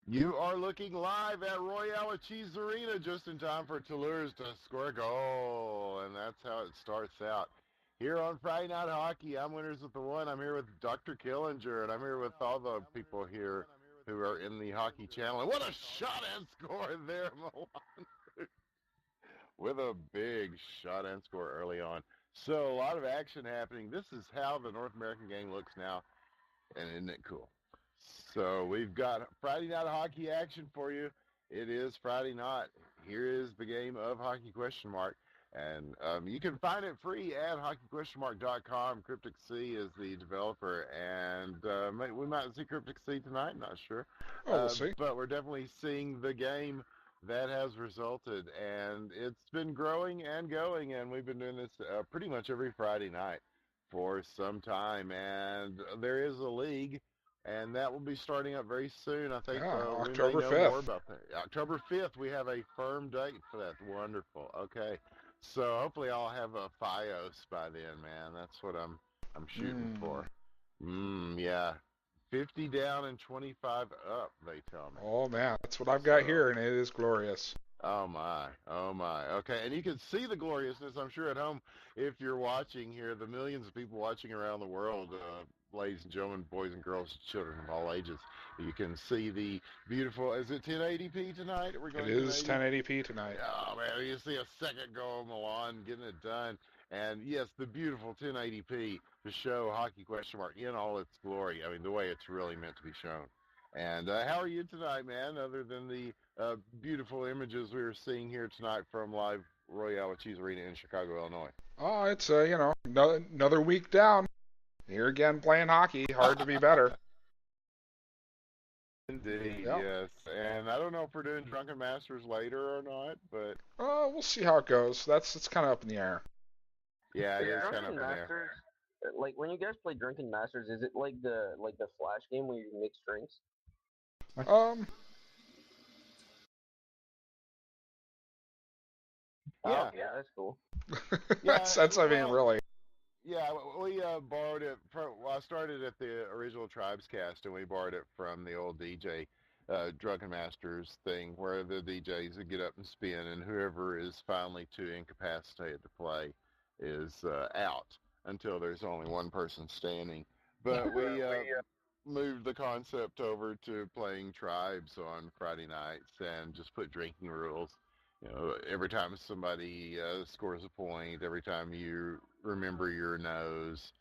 You are looking live at Royale Cheese Arena just in time for Toulouse to score a goal, and that's how it starts out. Here on Friday Night Hockey, I'm Winners with the One. I'm here with Dr. Killinger, and I'm here with all the people here who are in the Hockey Channel. And what a shot and score there, Milan, with a big shot and score early on. So a lot of action happening. This is how the North American game looks now, and isn't it cool? So we've got Friday night hockey action for you. It is Friday night. Here is the game of hockey question mark. And you can find it free at hockeyquestionmark.com. Cryptic C is the developer, and we might see Cryptic C tonight, not sure. Oh, we'll see. But we're definitely seeing the game that has resulted, and it's been growing and going, and we've been doing this pretty much every Friday night for some time. And there is a league and that will be starting up very soon. I think Yeah, we may October know more 5th. about that. October 5th, we have a firm date for that. Wonderful. Okay. So hopefully I'll have a FiOS by then, man. That's what I'm shooting Mm. for. Yeah. 50 down and 25 up, they tell me. Oh, man, that's what I've got So, here, and it is glorious. oh my, oh my. Okay, and you can see the gloriousness, I'm sure, at home if you're watching here. The millions of people watching around the world, ladies and gentlemen, boys and girls, children of all ages. You can see the beautiful. Is it 1080p tonight? We're It going is 1080. 1080p tonight. Oh man, you see a second goal, Milan getting it done, and yes, the beautiful 1080p to show hockey question mark in all its glory. I mean, the way it's really meant to be shown. And how are you tonight, man? Other than the beautiful images we were seeing here tonight from live Royale Cheese Arena in Chicago, Illinois. Oh, it's, another week down. Here again playing hockey. Hard to be better. Indeed, Yep. yes. And I don't know if we're doing Drunken Masters later or not, but We'll see how it goes. It's kind of up in the air. yeah, it Is is kind of Drunken up in there. Masters like when you guys play Drunken Masters? Is it like the Flash game where you mix drinks? Um, Oh, Yeah, okay, that's cool. yeah. I mean, Well, really. yeah, we borrowed it from. Well, I started at the original Tribes cast, and we borrowed it from the old DJ Drunken Masters thing, where the DJs would get up and spin, and whoever is finally too incapacitated to play is out until there's only one person standing. But we moved the concept over to playing Tribes on Friday nights and just put drinking rules. You know, every time somebody scores a point, every time you remember your nose,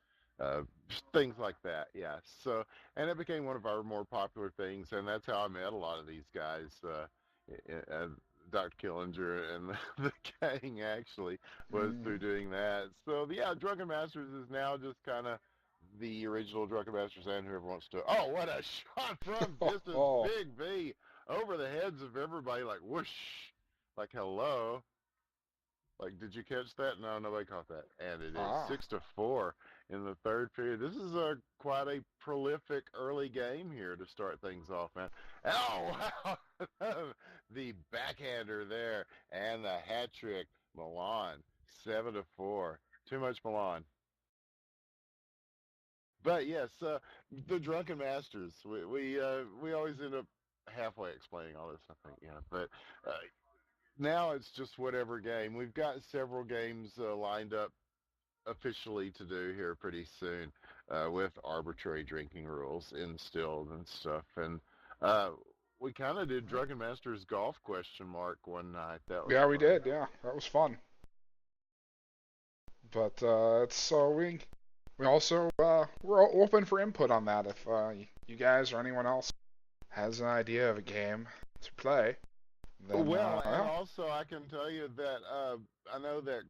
things like that. Yeah. So, and it became one of our more popular things, and that's how I met a lot of these guys. Dr. Killinger and the gang actually was through Mm. doing that. So yeah, Drunken Masters is now just kind of the original Drunken Masters and whoever wants to. Oh, what a shot from distance, Oh, Big V over the heads of everybody, like whoosh, like hello. Like, did you catch that? No, nobody caught that. And it is ah. 6-4 in the third period. This is a quite a prolific early game here to start things off, man. Oh, wow. The backhander there and the hat trick. Milan, 7-4. Too much Milan. But yes, the Drunken Masters. We always end up halfway explaining all this, I think. Yeah, but now it's just whatever game. We've got several games lined up officially to do here pretty soon with arbitrary drinking rules instilled and stuff. And uh, we kind of did Drunken Masters golf question mark one night. That was Yeah, we fun. did. Yeah, that was fun. But it's so we also we're open for input on that. If you guys or anyone else has an idea of a game to play, then Well, and yeah. also I can tell you that I know that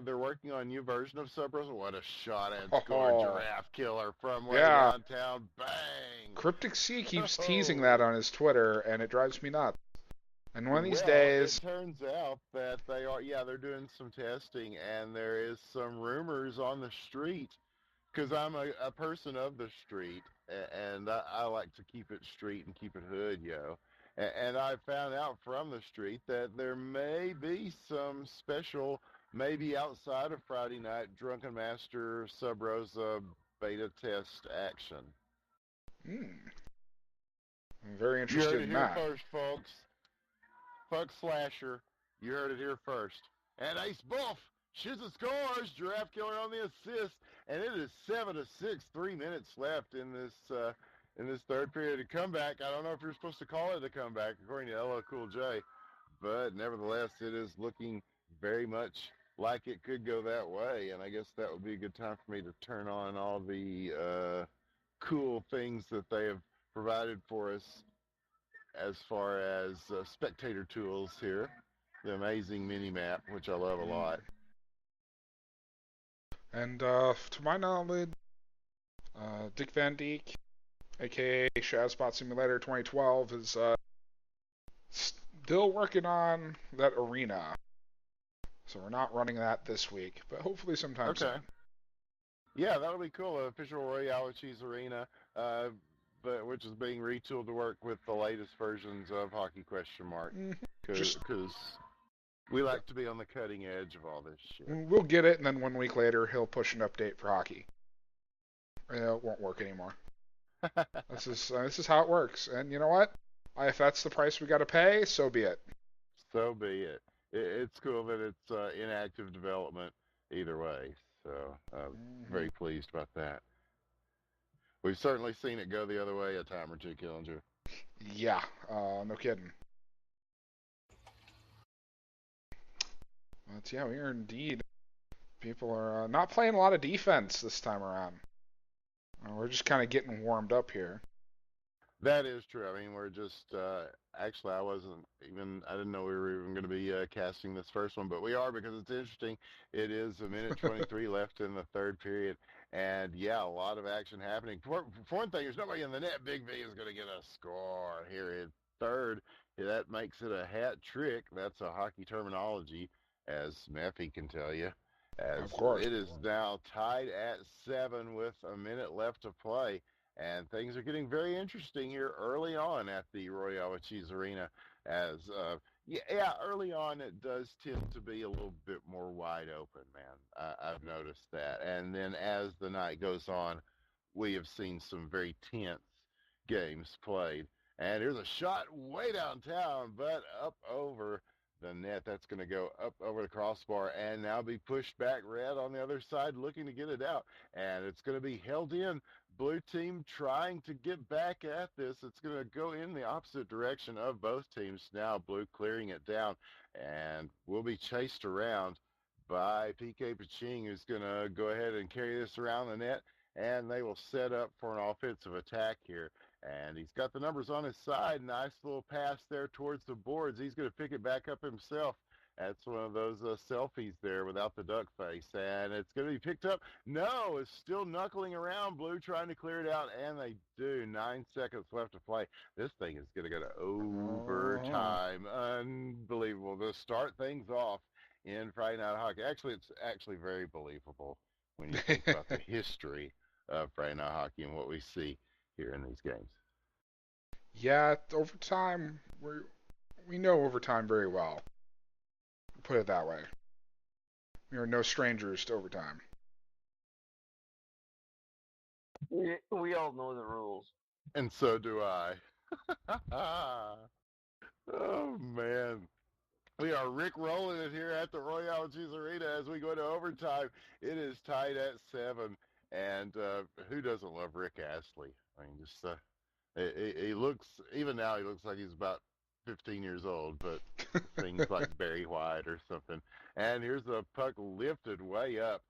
they're working on a new version of Sub Rosa. What a shot and score, Oh, giraffe killer from way yeah. downtown. Bang! Cryptic C keeps teasing that Oh. on his Twitter, and it drives me nuts. And one of these Well, it days, turns out that they are, yeah, they're doing some testing, and there is some rumors on the street because I'm a person of the street, and I like to keep it street and keep it hood, yo. And I found out from the street that there may be some special, maybe outside of Friday night, Drunken Master Sub Rosa beta test action. hmm, very You heard interested it in here that. first, folks. Fuck Slasher. You heard it here first. And Ace Wolf shoots and scores. Giraffe Killer on the assist. And it is 7-6. 3 minutes left in this third period. A comeback. I don't know if you're supposed to call it a comeback according to LL Cool J, but nevertheless, it is looking very much like it could go that way. And I guess that would be a good time for me to turn on all the cool things that they have provided for us as far as spectator tools here. The amazing mini map, which I love a lot. And to my knowledge, Dick Van Dyke, aka Shadowspot Simulator 2012, is still working on that arena. So we're not running that this week, but hopefully sometime soon. Yeah, that'll be cool. Official Royale Cheese Arena, but which is being retooled to work with the latest versions of Hockey Question Mark. Because we like to be on the cutting edge of all this shit. We'll get it, and then 1 week later, he'll push an update for hockey. It won't work anymore. This is how it works. And you know what? If that's the price we got to pay, so be it. So be it. It's cool that it's in active development either way. So very pleased about that. We've certainly seen it go the other way a time or two, Killinger. Yeah, no kidding. But yeah, we are indeed. People are not playing a lot of defense this time around. We're just kind of getting warmed up here. That is true. I mean, we're just actually, I didn't know we were even going to be casting this first one, but we are because it's interesting. It is a minute 23 left in the third period, and yeah, a lot of action happening. For one thing, there's nobody in the net. Big V is going to get a score here in third. That makes it a hat trick. That's a hockey terminology, as Meffy can tell you. As of course. It is now tied at 7 with a minute left to play. And things are getting very interesting here early on at the Royale Cheese Arena. As early on it does tend to be a little bit more wide open, man. I've noticed that. And then as the night goes on, we have seen some very tense games played. And here's a shot way downtown, but up over the net. That's going to go up over the crossbar and now be pushed back. Red on the other side looking to get it out. And it's going to be held in. Blue team trying to get back at this. It's going to go in the opposite direction of both teams. Now blue clearing it down and will be chased around by PK Paching, who's going to go ahead and carry this around the net, and they will set up for an offensive attack here. And he's got the numbers on his side. Nice little pass there towards the boards. He's going to pick it back up himself. That's one of those selfies there without the duck face. And it's going to be picked up. No, it's still knuckling around. Blue trying to clear it out, and they do. 9 seconds left to play. This thing is going to go to overtime. Unbelievable. To start things off in Friday Night Hockey. Actually, it's actually very believable when you think about the history of Friday Night Hockey and what we see here in these games. Yeah, overtime, we know overtime very well. Put it that way. We are no strangers to overtime. We all know the rules. And so do I. Oh, man. We are Rick rolling it here at the Royale Cheese Arena as we go to overtime. It is tied at 7. And who doesn't love Rick Astley? I mean, just he looks, even now, he looks like he's about 15 years old, but things like Barry White or something. And here's a puck lifted way up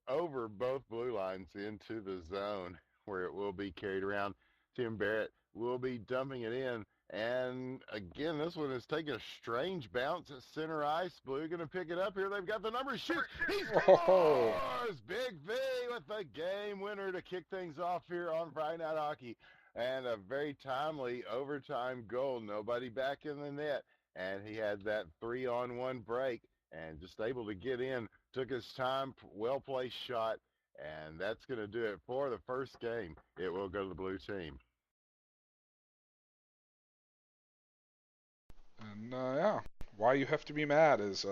over both blue lines into the zone where it will be carried around. Tim Barrett will be dumping it in. And again, this one is taking a strange bounce at center ice. Blue going to pick it up here. They've got the numbers. Shoot! He scores! Big V with the game winner to kick things off here on Friday Night Hockey. And a very timely overtime goal. Nobody back in the net. And he had that 3-on-1 break and just able to get in. Took his time, well-placed shot. And that's going to do it for the first game. It will go to the blue team. And yeah, why you have to be mad is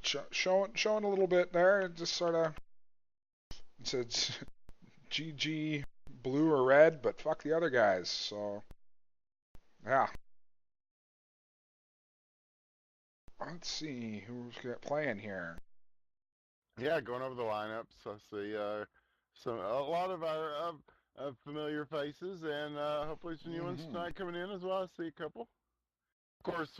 showing a little bit there. It just sort of it's GG blue or red, but fuck the other guys. So Yeah. Let's see who's playing here. Yeah, going over the lineups, I see a lot of our familiar faces, and hopefully some new ones Hmm. tonight coming in as well. I see a couple. Of course,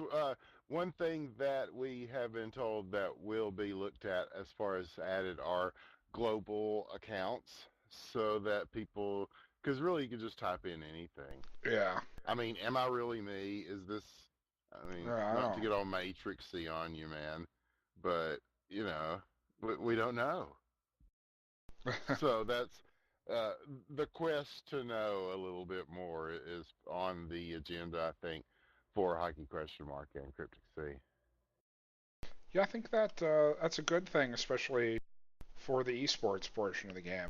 one thing that we have been told that will be looked at as far as added are global accounts, so that people, because really you can just type in anything. Yeah. I mean, am I really me? Is this? I mean, Yeah, I not to know. get all matrixy on you, man, but you know, we don't know. So that's uh, the quest to know a little bit more is on the agenda, I think, for Hockey Question Mark and Cryptic Sea. Yeah, I think that that's a good thing, especially for the esports portion of the game.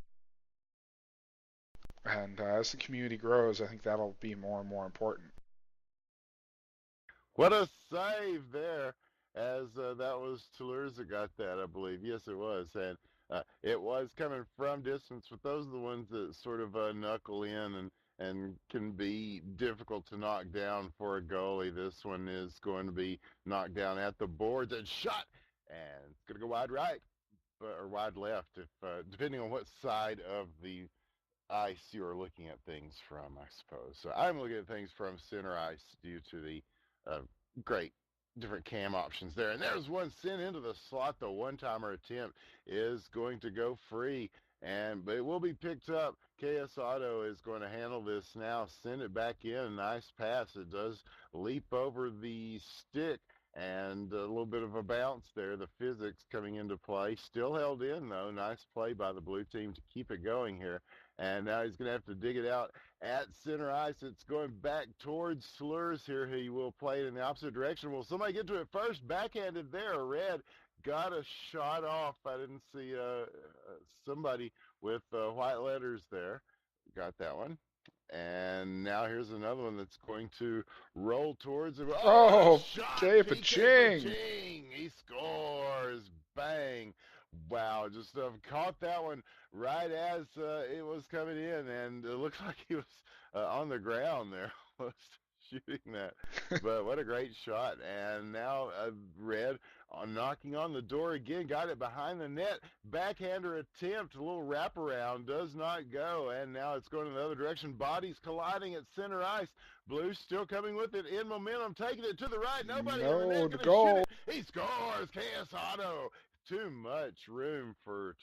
And as the community grows, I think that'll be more and more important. What a save there, as that was Toulouse that got that, I believe. Yes, it was. And it was coming from distance, but those are the ones that sort of knuckle in and can be difficult to knock down for a goalie. This one is going to be knocked down at the boards and shot, and it's going to go wide right or wide left, if depending on what side of the ice you are looking at things from, I suppose. So I'm looking at things from center ice due to the uh, great different cam options there. And there's one sent into the slot. The one-timer attempt is going to go free, but it will be picked up. KS Auto is going to handle this now, send it back in. Nice pass. It does leap over the stick, and a little bit of a bounce there. The physics coming into play. Still held in, though. Nice play by the blue team to keep it going here. And now he's going to have to dig it out at center ice. It's going back towards Slurs here. He will play it in the opposite direction. Will somebody get to it first? Backhanded there. Red got a shot off. I didn't see somebody with white letters there. Got that one. And now here's another one that's going to roll towards him. Oh, what a Oh, shot! PK PK Paching! Paching! He scores! Bang! Wow, just caught that one right as it was coming in, and it looked like he was on the ground there, almost shooting that. But what a great shot! And now Red knocking on the door again, got it behind the net. Backhander attempt, a little wraparound, does not go, and now it's going in the other direction. Bodies colliding at center ice. Blue still coming with it in momentum, taking it to the right. Nobody in the No, net the going to shoot goal. it. He scores. KS Auto. Too much room for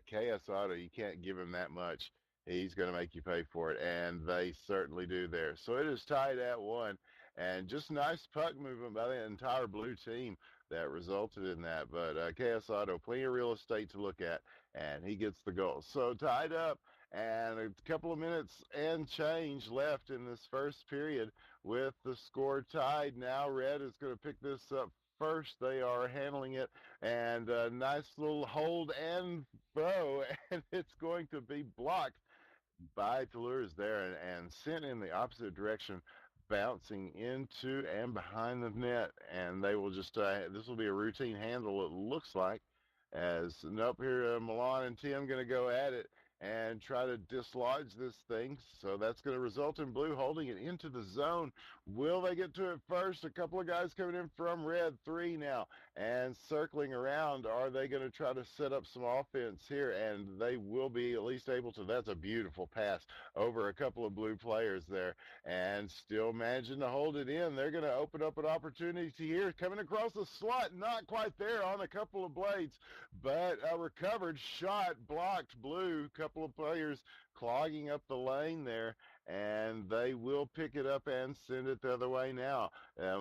KS Auto. You can't give him that much. He's going to make you pay for it, and they certainly do there. So it is tied at 1, and just nice puck movement by the entire blue team that resulted in that. But KS Auto, plenty of real estate to look at, and he gets the goal. So tied up, and a couple of minutes and change left in this first period with the score tied. Now Red is going to pick this up first. They are handling it, and a nice little hold and throw, and it's going to be blocked by Toulouse there and sent in the opposite direction, bouncing into and behind the net. And they will just, this will be a routine handle, it looks like, as up here, Milan and Tim going to go at it and try to dislodge this thing. So that's going to result in Blue holding it into the zone. Will they get to it first? A couple of guys coming in from Red, 3 now, and circling around. Are they going to try to set up some offense here? And they will be at least able to. That's a beautiful pass over a couple of Blue players there, and still managing to hold it in. They're going to open up an opportunity here, coming across the slot, not quite there on a couple of blades, but a recovered shot blocked Blue. Couple of players clogging up the lane there, and they will pick it up and send it the other way now.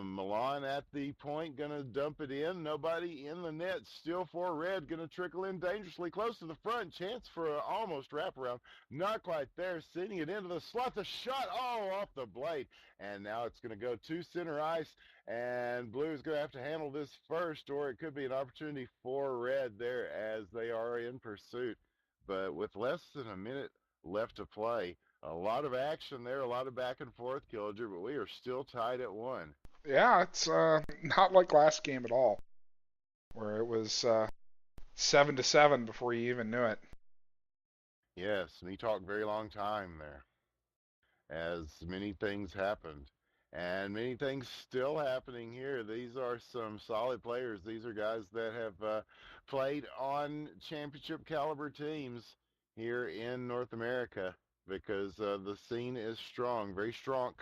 Milan at the point, going to dump it in. Nobody in the net. Still for Red, going to trickle in dangerously close to the front. Chance for an almost wraparound. Not quite there. Sending it into the slot. The shot, off the blade. And now it's going to go to center ice. And Blue is going to have to handle this first, or it could be an opportunity for Red there as they are in pursuit. But with less than a minute left to play, a lot of action there, a lot of back and forth, Killager, but we are still tied at 1. Yeah, it's not like last game at all, where it was 7-7 before you even knew it. Yes, and he talked very long time there, as many things happened. And many things still happening here. These are some solid players. These are guys that have played on championship caliber teams here in North America because the scene is strong, very strong,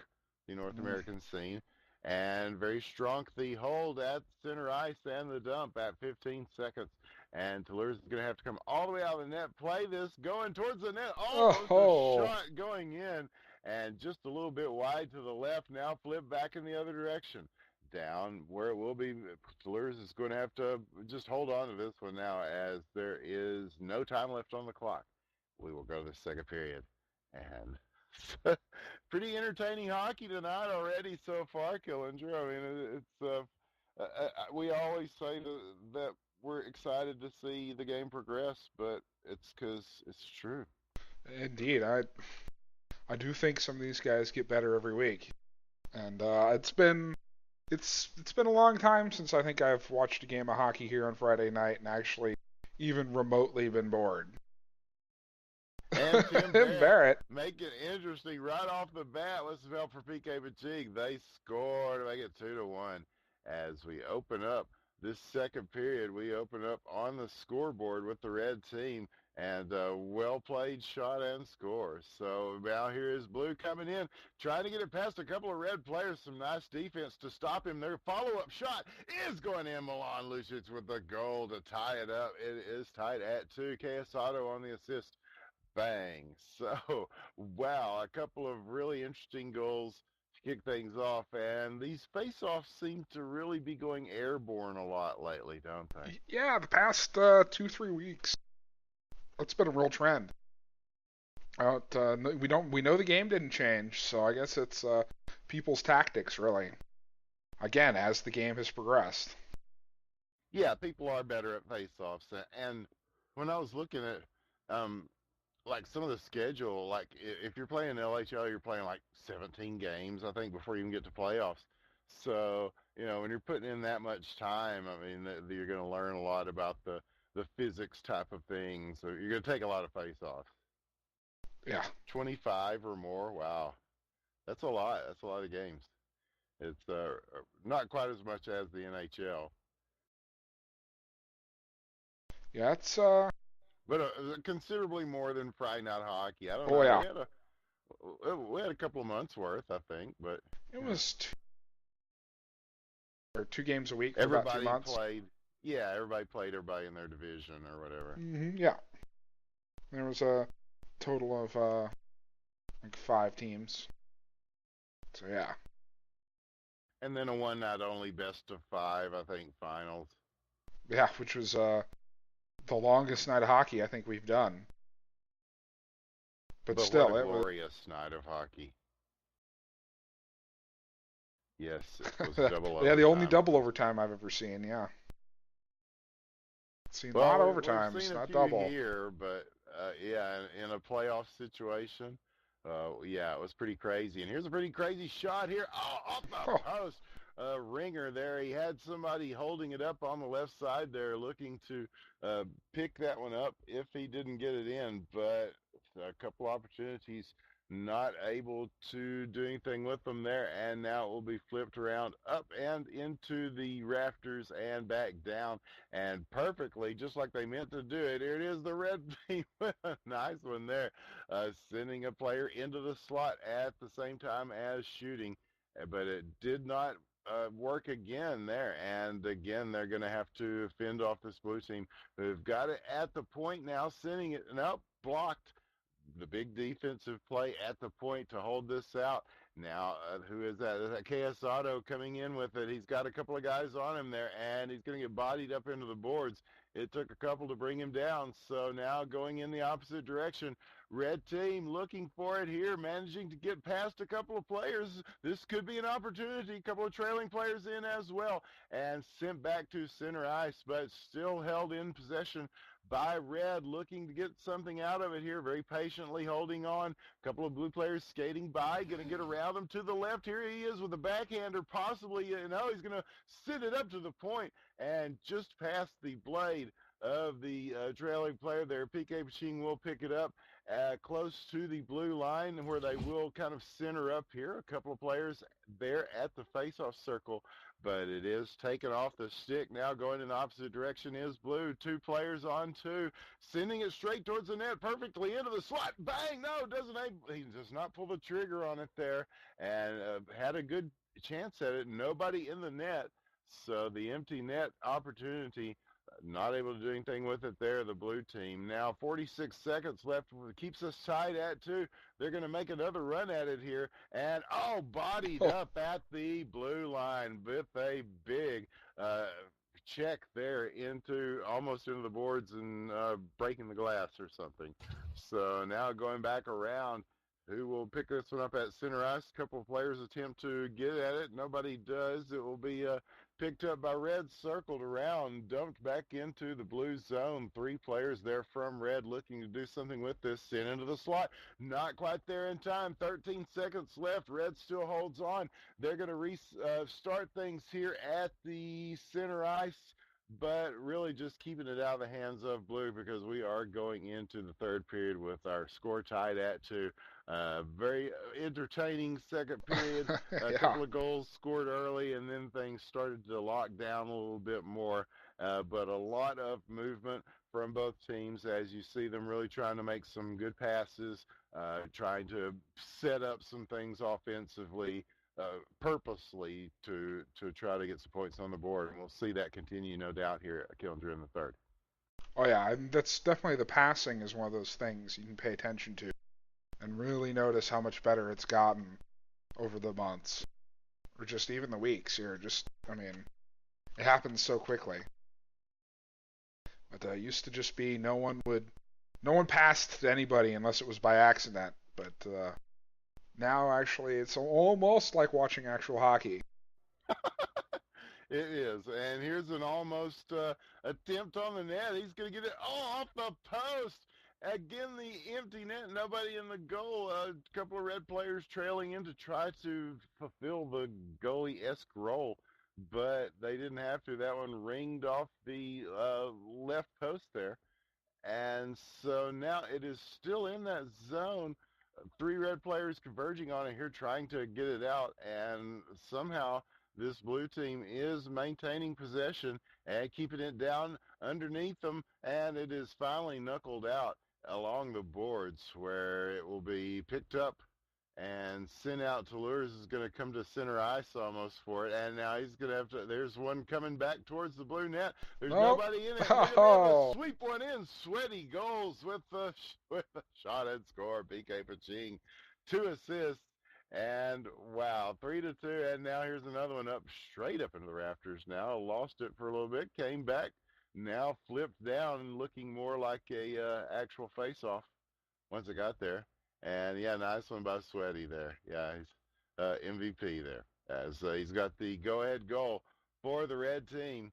the North Mm. American scene, and very strong the hold at center ice and the dump at 15 seconds. And Toulouse is going to have to come all the way out of the net, play this, going towards the net, almost a Oh, shot going in, and just a little bit wide to the left. Now flip back in the other direction. Down where it will be, Toulouse is going to have to just hold on to this one now as there is no time left on the clock. We will go to the second period. And pretty entertaining hockey tonight already so far, Killinger. I mean, we always say that we're excited to see the game progress, but it's because it's true. indeed. I do think some of these guys get better every week, and it's been a long time since I think I've watched a game of hockey here on Friday night and actually even remotely been bored. And Tim Barrett. make it interesting right off the bat. Let's spell for PK Bachig. They score to make it 2-1 as we open up this second period. We open up on the scoreboard with the red team and well played shot and score. So now here is Blue coming in, trying to get it past a couple of red players. Some nice defense to stop him. Their follow-up shot is going in. Milan Lucic with the goal to tie it up. It is tied at 2. Quesado on the assist. Bang. So, wow, a couple of really interesting goals to kick things off. And these face-offs seem to really be going airborne a lot lately, don't they? Yeah, the past 2-3 weeks, it's been a real trend. We know the game didn't change, so I guess it's people's tactics really. Again, as the game has progressed. Yeah, people are better at face-offs. And when I was looking at like some of the schedule, like if you're playing LHL, you're playing like 17 games, I think, before you even get to playoffs. So, when you're putting in that much time, I mean, you're going to learn a lot about the physics type of things. So you're going to take a lot of face-offs. Yeah. 25 or more, wow. That's a lot. That's a lot of games. It's not quite as much as the NHL. Yeah, it's But considerably more than Friday Night Hockey. I don't oh know. yeah. We had a couple of months worth, I think, but It was 2 games a week for about 2 everybody months. played. Yeah, everybody played everybody in their division or whatever. Yeah. There was a total of like 5 teams. So yeah. And then a one night only best of 5, I think, finals. Yeah, which was the longest night of hockey I think we've done. But still, what a it was glorious night of hockey. Yes, it was double overtime. yeah, the only double overtime I've ever seen. Yeah, seen a lot of overtimes, we've seen not a few double. here, but yeah, in a playoff situation, yeah, it was pretty crazy. And here's a pretty crazy shot here. Oh, off the post. Ringer there. He had somebody holding it up on the left side there looking to pick that one up if he didn't get it in, but a couple opportunities not able to do anything with them there, and now it will be flipped around up and into the rafters and back down, and perfectly, just like they meant to do it. Here it is, the red team. Nice one there, sending a player into the slot at the same time as shooting, but it did not work again there, and again they're going to have to fend off this blue team. They've got it at the point now, sending it, nope, blocked. The big defensive play at the point to hold this out. Now, who is that? Is that Quesado coming in with it? He's got a couple of guys on him there, and he's going to get bodied up into the boards. It took a couple to bring him down. So now going in the opposite direction. Red team looking for it here, managing to get past a couple of players. This could be an opportunity. A couple of trailing players in as well, and sent back to center ice, but still held in possession by Red, looking to get something out of it here, very patiently holding on. A couple of blue players skating by, going to get around him to the left. Here he is with a backhander, possibly, he's going to send it up to the point and just past the blade of the trailing player there. PK Machine will pick it up close to the blue line where they will kind of center up here. A couple of players there at the face-off circle, but it is taken off the stick. Now going in the opposite direction is blue. 2 players on 2, sending it straight towards the net, perfectly into the slot. Bang! No, he does not pull the trigger on it there, and had a good chance at it. Nobody in the net, so the empty net opportunity, not able to do anything with it there, the blue team. Now 46 seconds left, keeps us tied at 2. They're going to make another run at it here, and bodied up at the blue line with a big check there almost into the boards and breaking the glass or something. So now going back around, who will pick this one up at center ice? A couple of players attempt to get at it. Nobody does. It will be picked up by red, circled around, dumped back into the blue zone. 3 players there from red looking to do something with this. Sent into the slot. Not quite there in time. 13 seconds left. Red still holds on. They're going to restart things here at the center ice, but really just keeping it out of the hands of blue because we are going into the third period with our score tied at 2. Very entertaining second period. A couple of goals scored early, and then things started to lock down a little bit more. But a lot of movement from both teams as you see them really trying to make some good passes, trying to set up some things offensively, purposely to try to get some points on the board. And we'll see that continue, no doubt, here at Killinger in the third. Oh, yeah, that's definitely the passing is one of those things you can pay attention to and really notice how much better it's gotten over the months, or just even the weeks here. It happens so quickly. But it used to just be no one passed to anybody unless it was by accident. But now, actually, it's almost like watching actual hockey. It is. And here's an almost attempt on the net. He's going to get it off the post. Again, the empty net, nobody in the goal. A couple of red players trailing in to try to fulfill the goalie-esque role, but they didn't have to. That one ringed off the left post there. And so now it is still in that zone. 3 red players converging on it here, trying to get it out, and somehow this blue team is maintaining possession and keeping it down underneath them, and it is finally knuckled out along the boards where it will be picked up and sent out. Toulouse is going to come to center ice almost for it, and now he's going to have to, there's one coming back towards the blue net. There's nobody in it. Oh. Sweep one in. Sweaty goals with the shot and score. PK Paching, 2 assists. And wow, 3-2, and now here's another one up straight up into the rafters now. Lost it for a little bit, came back, now flipped down and looking more like a actual face-off once it got there. And yeah, nice one by Sweaty there. Yeah, he's MVP there as he's got the go-ahead goal for the red team.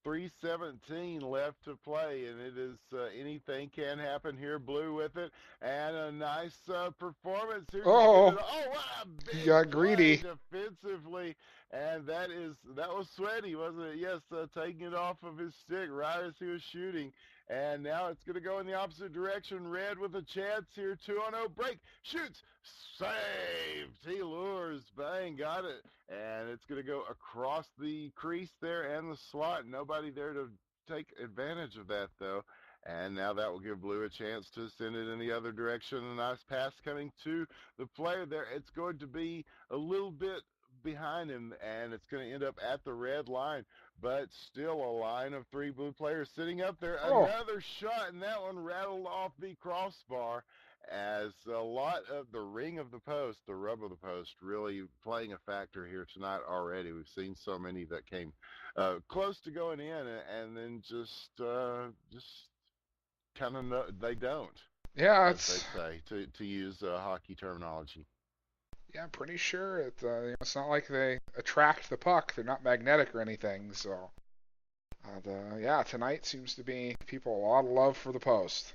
3:17 left to play, and it is anything can happen here. Blue with it, and a nice performance here. Oh, wow, he got greedy defensively, and that was Sweaty, wasn't it? Yes, taking it off of his stick right as he was shooting. And now it's going to go in the opposite direction. Red with a chance here. 2-on-0 break. Shoots. Saved. He lures. Bang. Got it. And it's going to go across the crease there and the slot. Nobody there to take advantage of that, though. And now that will give Blue a chance to send it in the other direction. A nice pass coming to the player there. It's going to be a little bit behind him, and it's going to end up at the red line, but still a line of 3 blue players sitting up there. Another shot, and that one rattled off the crossbar as a lot of the ring of the post, the rub of the post, really playing a factor here tonight already. We've seen so many that came close to going in, and then just kind of they don't. Yeah, as they say, to use hockey terminology. Yeah, I'm pretty sure it's not like they attract the puck. They're not magnetic or anything. So, yeah, tonight seems to be people a lot of love for the post.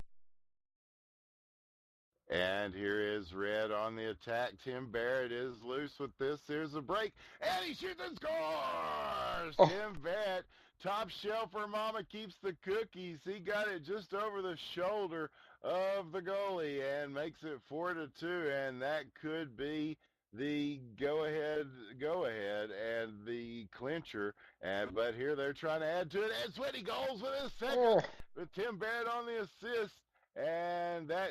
And here is Red on the attack. Tim Barrett is loose with this. Here's a break, and he shoots and scores! Oh. Tim Barrett Top shelf where Mama keeps the cookies. He got it just over the shoulder of the goalie and makes it 4-2, and that could be the go-ahead and the clincher. But here they're trying to add to it. And Sweaty goals with his second, Oh, with Tim Barrett on the assist, and that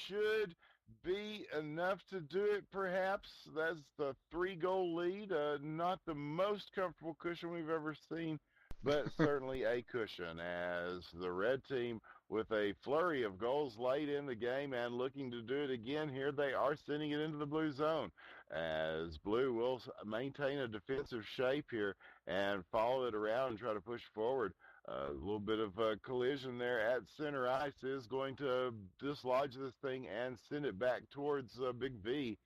should be enough to do it, perhaps. That's the 3-goal lead. Not the most comfortable cushion we've ever seen, but certainly a cushion, as the red team, with a flurry of goals late in the game and looking to do it again here, they are sending it into the blue zone, as blue will maintain a defensive shape here and follow it around and try to push forward. A little bit of a collision there at center ice is going to dislodge this thing and send it back towards Big V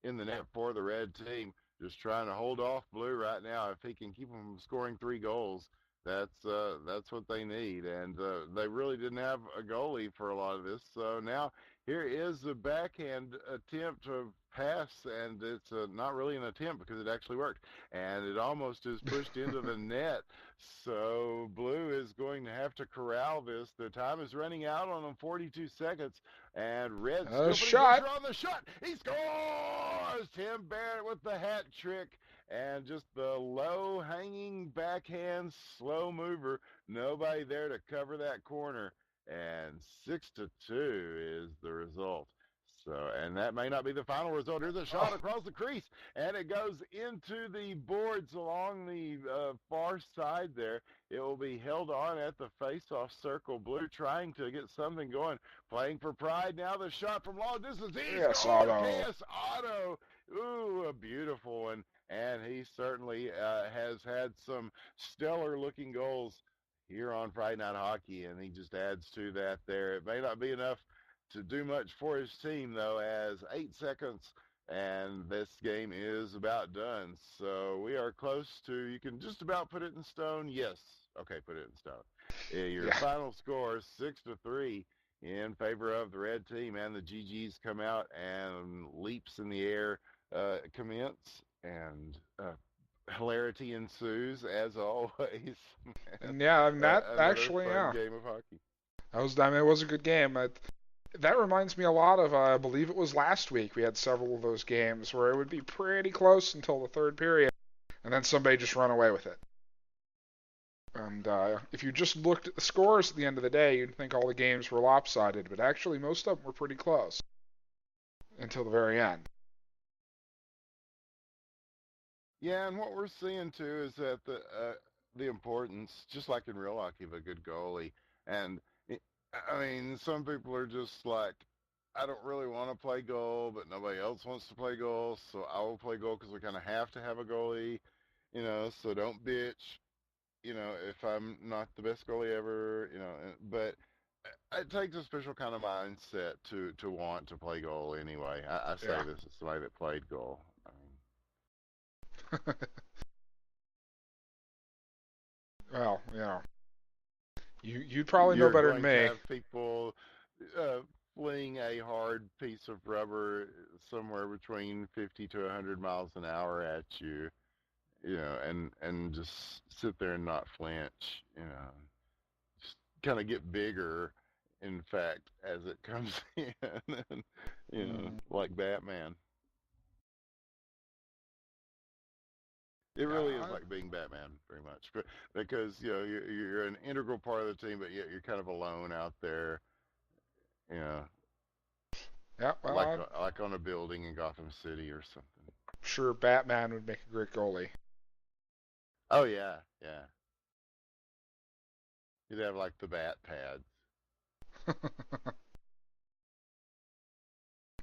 in the net for the red team. Just trying to hold off blue right now. If he can keep them from scoring 3 goals, that's what they need. And they really didn't have a goalie for a lot of this. So now here is the backhand attempt to pass, and it's not really an attempt because it actually worked. And it almost is pushed into the net. So blue is going to have to corral this. The time is running out on them, 42 seconds. And red still shot. on the shot. He scores! Tim Barrett with the hat trick. And just the low-hanging backhand slow mover. Nobody there to cover that corner. And 6-2 is the result. So, and that may not be the final result. Here's a shot across the crease, and it goes into the boards along the far side there. It will be held on at the face-off circle. Blue trying to get something going. Playing for pride now. The shot from long distance. Yes, Otto. Yes, Otto. Ooh, a beautiful one. And he certainly has had some stellar-looking goals here on Friday Night Hockey, and he just adds to that there. It may not be enough to do much for his team, though, as 8 seconds, and this game is about done. So we are close to, you can just about put it in stone. Yes. Okay, put it in stone. Your final score, 6-3 in favor of the red team, and the GGs come out, and leaps in the air commence, and hilarity ensues, as always. And yeah, and that actually, fun game of hockey. It was a good game. That reminds me a lot of, I believe it was last week, we had several of those games where it would be pretty close until the third period, and then somebody just run away with it. And if you just looked at the scores at the end of the day, you'd think all the games were lopsided, but actually most of them were pretty close until the very end. Yeah, and what we're seeing too is that the importance, just like in real hockey, of a good goalie. And I mean, some people are just like, I don't really want to play goal, but nobody else wants to play goal, so I will play goal because we kind of have to have a goalie, so don't bitch, if I'm not the best goalie ever, but it takes a special kind of mindset to want to play goal anyway. I say this as somebody that played goal. Well, you'd probably know better than me. You're going to have people fling a hard piece of rubber somewhere between 50 to 100 miles an hour at you, and just sit there and not flinch, just kind of get bigger, in fact, as it comes in, like Batman. It really is like being Batman, very much, because you're an integral part of the team, but yet you're kind of alone out there. Yeah, well, like on a building in Gotham City or something. I'm sure Batman would make a great goalie. Oh yeah. You'd have like the bat pads.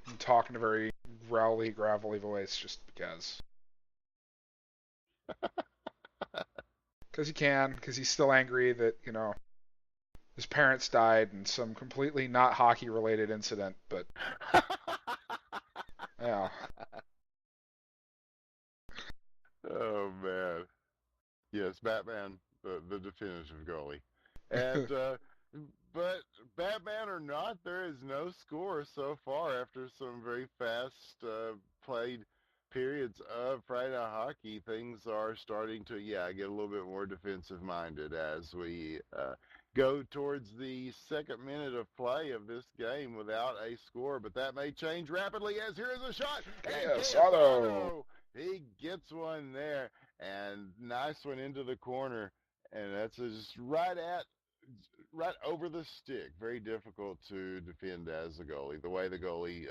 I'm talking a very growly, gravelly voice just because. Because he can, because he's still angry that, his parents died in some completely not hockey-related incident, but... yeah. Oh, man. Yes, Batman, the definitive goalie. And, but Batman or not, there is no score so far after some very fast played periods of Friday Night Hockey, things are starting to, get a little bit more defensive-minded as we go towards the second minute of play of this game without a score. But that may change rapidly as here is a shot. And Quesado. He gets one there, and nice one into the corner. And that's just right over the stick. Very difficult to defend as a goalie, the way the goalie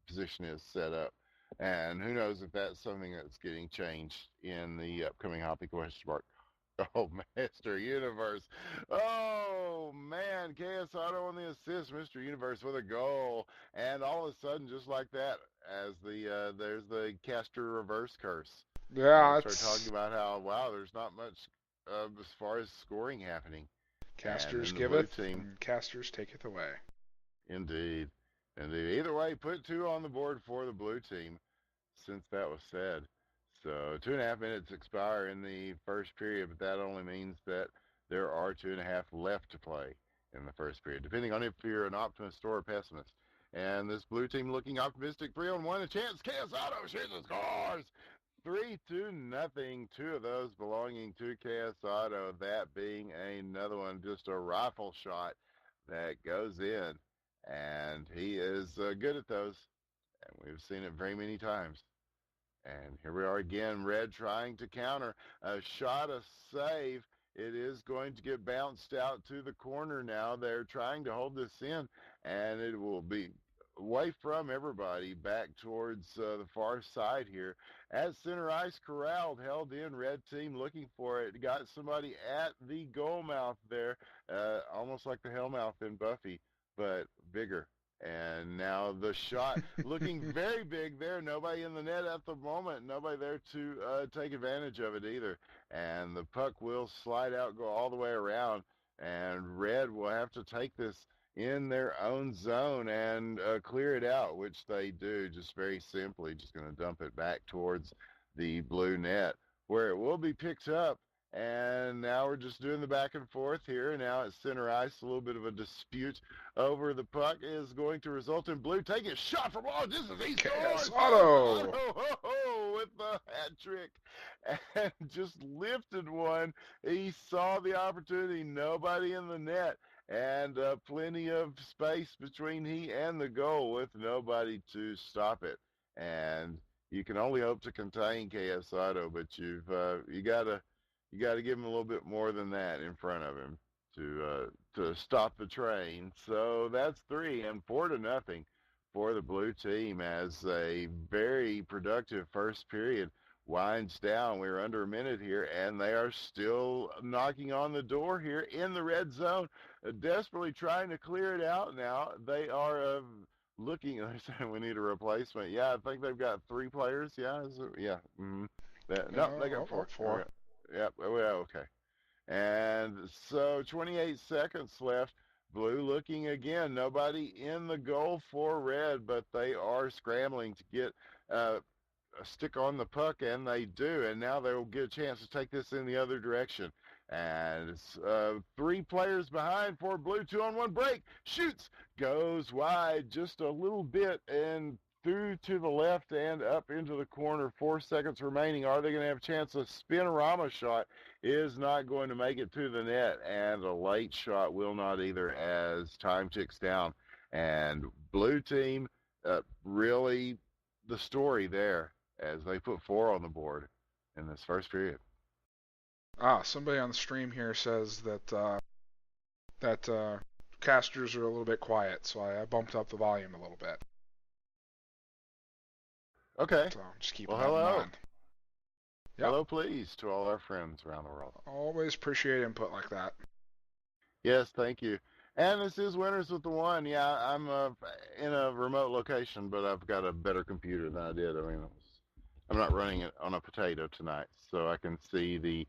position is set up. And who knows if that's something that's getting changed in the upcoming Hoppy question mark. Oh, Mr. Universe. Oh, man. KS Auto on the assist. Mr. Universe with a goal. And all of a sudden, just like that, as there's the caster reverse curse. Yeah, Start talking about how, wow, there's not much as far as scoring happening. Casters and giveth, team, and casters taketh away. Indeed. Either way, put 2 on the board for the blue team, since that was said. So 2.5 minutes expire in the first period, but that only means that there are 2.5 left to play in the first period, depending on if you're an optimist or a pessimist. And this blue team looking optimistic, 3-on-1, a chance. Quesado shoots and scores. 3-0. 2 of those belonging to Quesado, that being another one, just a rifle shot that goes in. And he is good at those, and we've seen it very many times. And here we are again, Red trying to counter. A shot, a save. It is going to get bounced out to the corner now. They're trying to hold this in, and it will be away from everybody back towards the far side here. At center ice, corralled, held in, red team looking for it. Got somebody at the goal mouth there, almost like the Hellmouth in Buffy, but bigger. And now the shot looking very big there. Nobody in the net at the moment. Nobody there to take advantage of it either. And the puck will slide out, go all the way around. And Red will have to take this in their own zone and clear it out, which they do just very simply. Just going to dump it back towards the blue net, where it will be picked up. And now we're just doing the back and forth here. Now at center ice, a little bit of a dispute over the puck is going to result in blue taking a shot from long distance. He scores! Auto! With the hat trick, and just lifted one. He saw the opportunity. Nobody in the net, and plenty of space between he and the goal with nobody to stop it. And you can only hope to contain KS Auto, but you got to give him a little bit more than that in front of him to stop the train. So that's 3 and 4-0 for the blue team as a very productive first period winds down. We're under a minute here, and they are still knocking on the door here in the red zone, desperately trying to clear it out now. They are looking, they're saying we need a replacement. Yeah, I think they've got 3 players. Yeah, yeah. Mm-hmm. No, they got 4. 4. Yep, well, okay. And so 28 seconds left. Blue looking again. Nobody in the goal for Red, but they are scrambling to get a stick on the puck, and they do. And now they will get a chance to take this in the other direction. And it's 3 players behind for Blue. 2-on-1 break. Shoots. Goes wide just a little bit and through to the left and up into the corner. 4 seconds remaining. Are they going to have a chance? A spinorama shot is not going to make it to the net, and a late shot will not either as time ticks down. And blue team, really the story there as they put 4 on the board in this first period. Somebody on the stream here says that casters are a little bit quiet, so I bumped up the volume a little bit. Okay. So just keep that in hello. mind. Yep. Hello, please, to all our friends around the world. Always appreciate input like that. Yes, thank you. And this is Winners with the One. Yeah, I'm in a remote location, but I've got a better computer than I did. I mean, I'm not running it on a potato tonight, so I can see the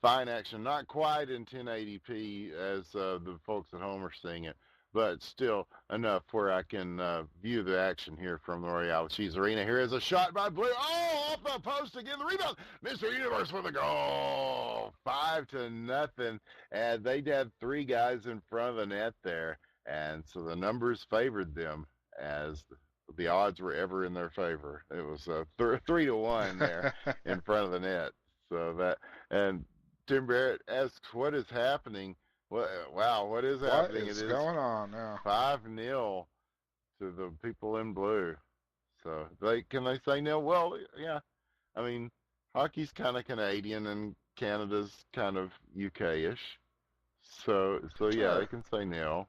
fine action. Not quite in 1080p as the folks at home are seeing it, but still enough where I can view the action here from the Royale Cheese Arena. Here is a shot by Blue. Oh, off the post again. The rebound. Mr. Universe with a goal. 5-0. And they'd had 3 guys in front of the net there. And so the numbers favored them as the odds were ever in their favor. It was 3-1 there in front of the net. So that, and Tim Barrett asks, "What is happening?" Wow, what is What happening? It is is going on now? 5-0 to the people in blue. So they say no? Well, yeah. I mean, hockey's kind of Canadian and Canada's kind of UK-ish. So yeah, they Sure. can say no.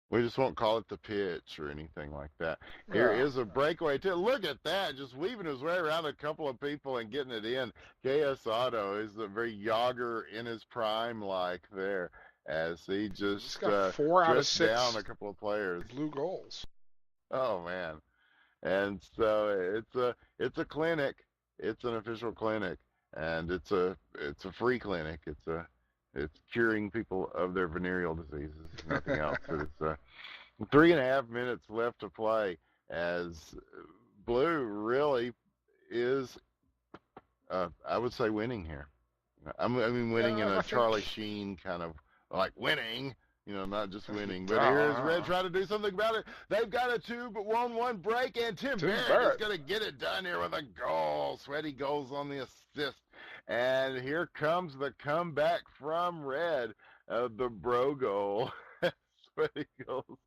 We just won't call it the pitch or anything like that. Here Yeah. is a breakaway. Look at that, just weaving his way around a couple of people and getting it in. KS Otto is a very Yager in his prime like there as he He's got 4 out of just down 6 a couple of players. blue goals. Oh man. And so it's a clinic. It's an official clinic, and it's a free clinic. It's curing people of their venereal diseases, nothing else. It's 3.5 minutes left to play as Blue really is, I would say, winning here. I mean, winning in Yeah, a I Charlie think. Sheen kind of like winning, not just winning. But here is Red Uh, trying to do something about it. They've got a 2-1 break, and Tim Tim Barrett is Barrett. going to get it done here with a goal. Sweaty goals on the assist. And here comes the comeback from Red, the bro goal. Sweaty goals.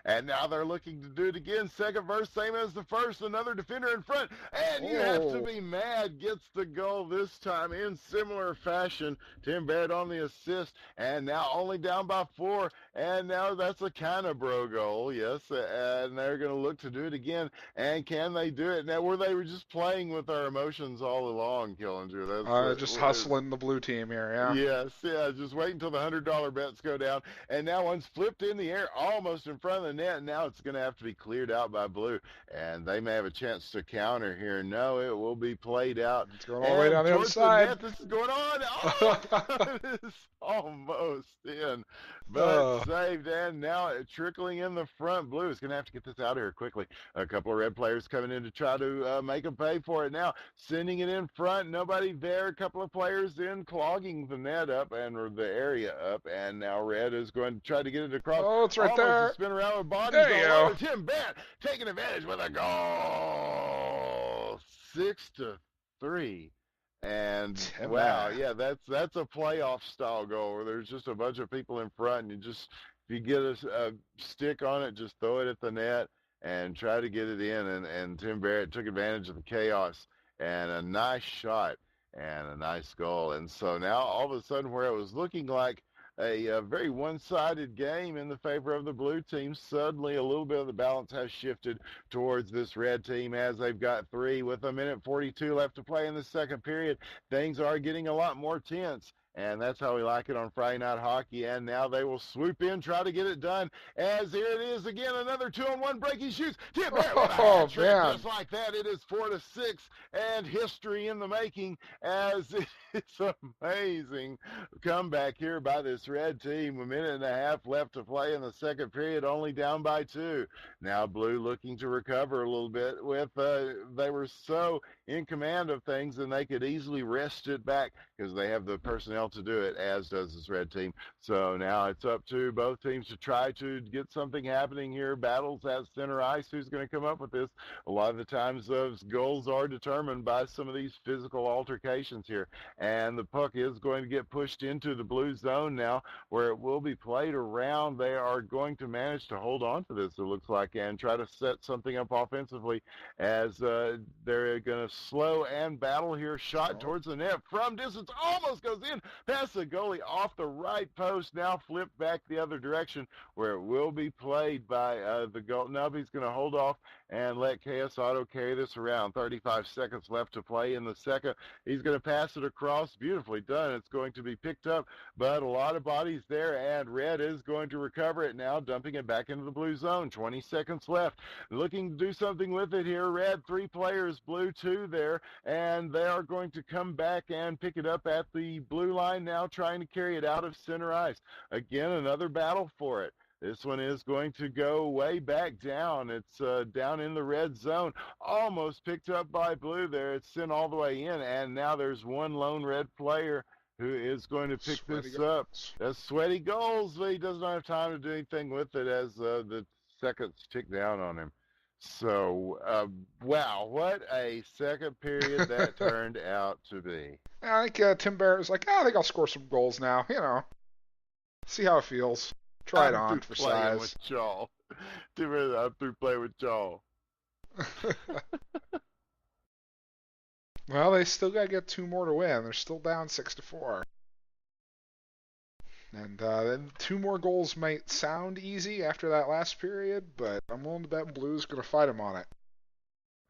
And now they're looking to do it again. Second verse, same as the first. Another defender in front. And you have to Oh. be mad. Gets the goal this time in similar fashion. Tim Barrett on the assist. And now only down by 4. And now that's a kind of bro goal. Yes. And they're going to look to do it again. And can they do it? Now, they were just playing with our emotions all along, Killinger. Just hustling the blue team here, yeah. Yes, yeah, just wait until the $100 bets go down. And now one's flipped in the air almost in front of the net. And now it's going to have to be cleared out by Blue. And they may have a chance to counter here. No, it will be played out. It's going all the way down the other Towards side. net, this is going on. Oh, it is almost in. But saved. And now trickling in the front. Blue is going to have to get this out of here quickly. A couple of Red players coming in to try to make them pay for it now. Sending it in front. Nobody there. A couple of players in clogging the net up and the area up. And now Red is going to try to get it across. Oh, it's right Almost there. A spin around with bodies There you all over. go. Tim Barrett taking advantage with a goal. 6-3. And Tim wow, Barrett. yeah, that's a playoff style goal where there's just a bunch of people in front, and if you get a stick on it, just throw it at the net and try to get it in. And Tim Barrett took advantage of the chaos and a nice shot and a nice goal. And so now all of a sudden, where it was looking like a very one-sided game in the favor of the blue team, suddenly a little bit of the balance has shifted towards this red team as they've got 3 with 1:42 left to play in the second period. Things are getting a lot more tense. And that's how we like it on Friday Night Hockey. And now they will swoop in, try to get it done. As here it is again, another 2-on-1 break. He shoots. Tim Barrett with a hat trick. Man. Just like that, it is 4-6, and history in the making. As it's amazing comeback here by this red team. 1.5 minutes left to play in the second period, only down by 2. Now Blue looking to recover a little bit. They were so in command of things, and they could easily wrest it back because they have the personnel to do it, as does this red team. So now it's up to both teams to try to get something happening here. Battles at center ice. Who's going to come up with this? A lot of the times those goals are determined by some of these physical altercations here. And the puck is going to get pushed into the blue zone now, where it will be played around. They are going to manage to hold on to this, it looks like, and try to set something up offensively as they're going to slow and battle here. Shot towards the net from distance. Almost goes in past the goalie off the right post. Now flipped back the other direction, where it will be played by the goal. He's going to hold off and let KS Otto carry this around. 35 seconds left to play in the second. He's going to pass it across. Beautifully done. It's going to be picked up, but a lot of bodies there, and Red is going to recover it now, dumping it back into the blue zone. 20 seconds left. Looking to do something with it here. Red, 3 players, Blue 2 there, and they are going to come back and pick it up at the blue line now, trying to carry it out of center ice. Again, another battle for it. This one is going to go way back down. It's down in the red zone. Almost picked up by Blue there. It's sent all the way in, and now there's one lone red player who is going to pick Sweaty this up. goals. That's Sweaty Goals, but he doesn't have time to do anything with it as the seconds tick down on him. So, wow, what a second period that turned out to be. I think Tim Barrett was like, I think I'll score some goals now. See how it feels. Try it I'm on through for playing size. with y'all. I'm through playing with y'all. Well, they still got to get 2 more to win. They're still down 6-4. And then 2 more goals might sound easy after that last period, but I'm willing to bet Blue's going to fight him on it.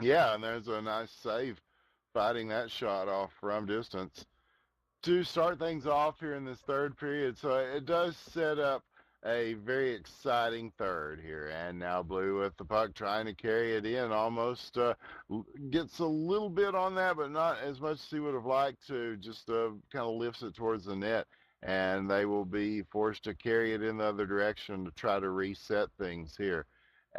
Yeah, and there's a nice save fighting that shot off from distance to start things off here in this third period. So it does set up a very exciting third here. And now Blue with the puck trying to carry it in, almost gets a little bit on that, but not as much as he would have liked to, just kind of lifts it towards the net. And they will be forced to carry it in the other direction to try to reset things here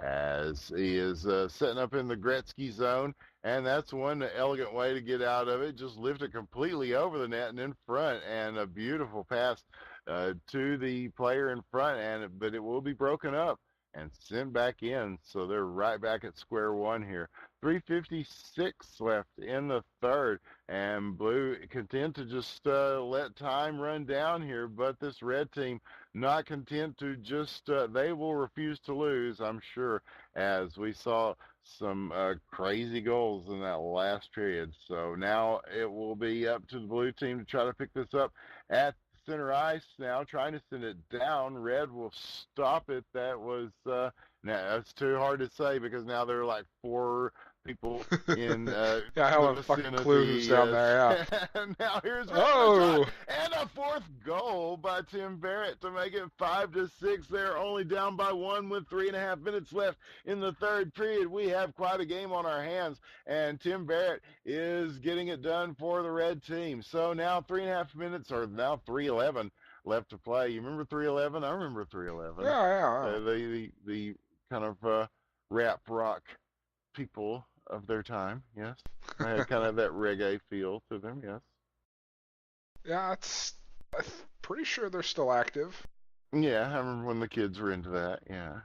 as he is setting up in the Gretzky zone. And that's one elegant way to get out of it. Just lift it completely over the net and in front, and a beautiful pass to the player in front. But it will be broken up and sent back in. So they're right back at square one here. 3:56 left in the third, and Blue content to just let time run down here. But this red team not content to just, they will refuse to lose, I'm sure, as we saw some crazy goals in that last period. So now it will be up to the Blue team to try to pick this up at center ice now, trying to send it down. Red will stop it. That was, now that's too hard to say because now there are like 4 people in yeah, I the have a fucking clue who's down there, yeah. Now here's Oh! And a 4th goal by Tim Barrett to make it 5-6. They're only down by 1 with 3.5 minutes left in the third period. We have quite a game on our hands, and Tim Barrett is getting it done for the red team. So now 3.5 minutes, or now 3:11 left to play. You remember 3:11? I remember 3:11. Yeah. The kind of rap rock people of their time, yes. They had kind of that reggae feel to them, yes. Yeah, I'm pretty sure they're still active. Yeah, I remember when the kids were into that, yeah.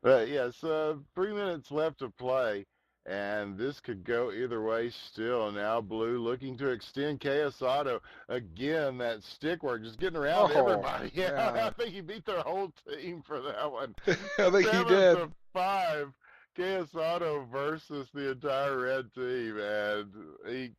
But yes, 3 minutes left to play, and this could go either way still. Now Blue looking to extend Quesado. Again, that stick work, just getting around everybody. Yeah, I think he beat their whole team for that one. I think he did. 7-5. Quesado versus the entire red team, and he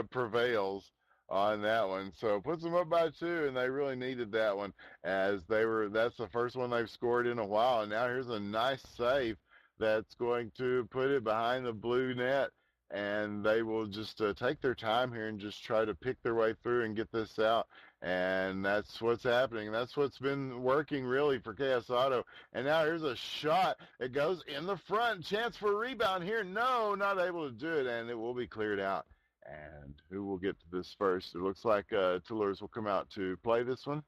prevails on that one. So puts them up by 2, and they really needed that one as that's the first one they've scored in a while. And now here's a nice save that's going to put it behind the Blue net, and they will just take their time here and just try to pick their way through and get this out. And that's what's happening. That's what's been working really for Quesado. And now here's a shot. It goes in the front. Chance for a rebound here. No, not able to do it, and it will be cleared out. And who will get to this first? It looks like Toulers will come out to play this one.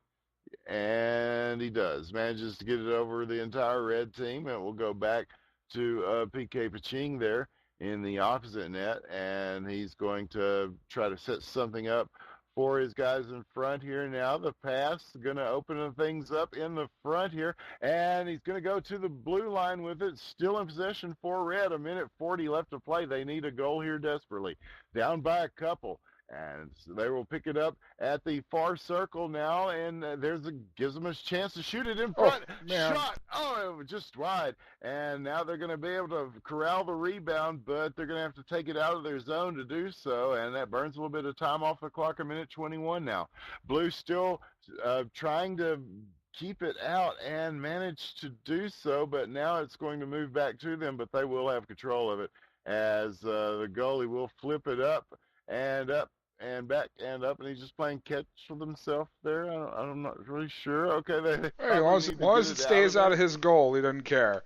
And he does. Manages to get it over the entire red team. And it will go back to PK Paching there in the opposite net. And he's going to try to set something up for his guys in front here now. The pass going to open things up in the front here, and he's going to go to the blue line with it. Still in possession for Red. 1:40 left to play. They need a goal here desperately. Down by a couple. And so they will pick it up at the far circle now, and gives them a chance to shoot it in front. Shot! Oh, it was just wide. And now they're going to be able to corral the rebound, but they're going to have to take it out of their zone to do so, and that burns a little bit of time off the clock. 1:21 now. Blue still trying to keep it out and manage to do so, but now it's going to move back to them, but they will have control of it as the goalie will flip it up and up and back and up, and he's just playing catch with himself there. I'm not really sure. Okay, as long as it stays out of his goal, he doesn't care.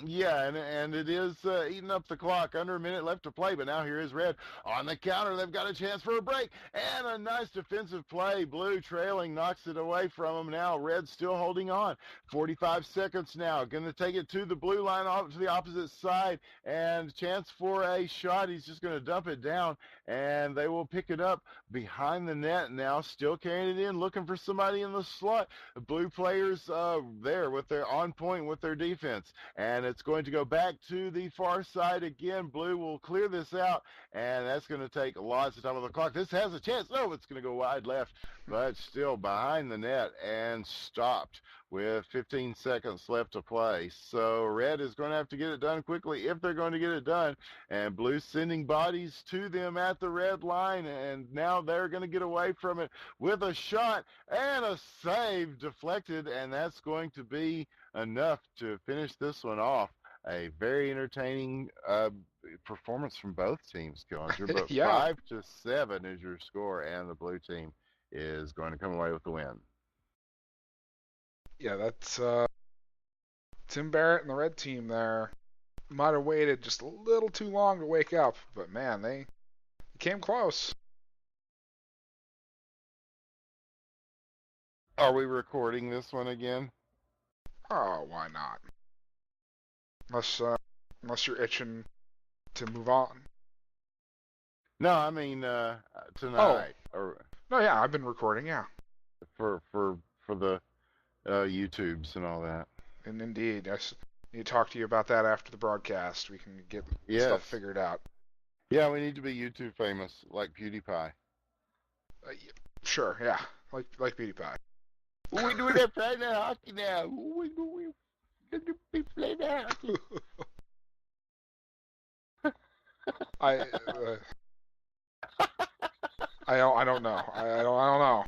Yeah, and it is eating up the clock. Under a minute left to play, but now here is Red on the counter. They've got a chance for a break, and a nice defensive play. Blue trailing, knocks it away from them. Now Red still holding on. 45 seconds now. Going to take it to the blue line, off to the opposite side, and chance for a shot. He's just going to dump it down, and they will pick it up behind the net now. Still carrying it in, looking for somebody in the slot. The blue players there with their on point with their defense. And it's going to go back to the far side again. Blue will clear this out, and that's going to take lots of time on the clock. This has a chance. No, it's going to go wide left, but still behind the net and stopped with 15 seconds left to play. So Red is going to have to get it done quickly if they're going to get it done. And Blue sending bodies to them at the red line, and now they're going to get away from it with a shot and a save deflected, and that's going to be enough to finish this one off. A very entertaining performance from both teams, Killinger, but Yeah, 5-7 is your score, and the blue team is going to come away with the win. yeah, that's Tim Barrett and the red team there might have waited just a little too long to wake up, but man, they came close. Are we recording this one again? Oh, why not? Unless you're itching to move on. No, I mean Oh, tonight, or no, yeah, I've been recording, yeah. for the YouTubes and all that. And indeed, I need to talk to you about that after the broadcast. We can get Yes. stuff figured out. Yeah, we need to be YouTube famous like PewDiePie. Sure, yeah, like PewDiePie. We're doing that Friday Night Hockey now. We're going to be playing hockey. I don't know. I don't know.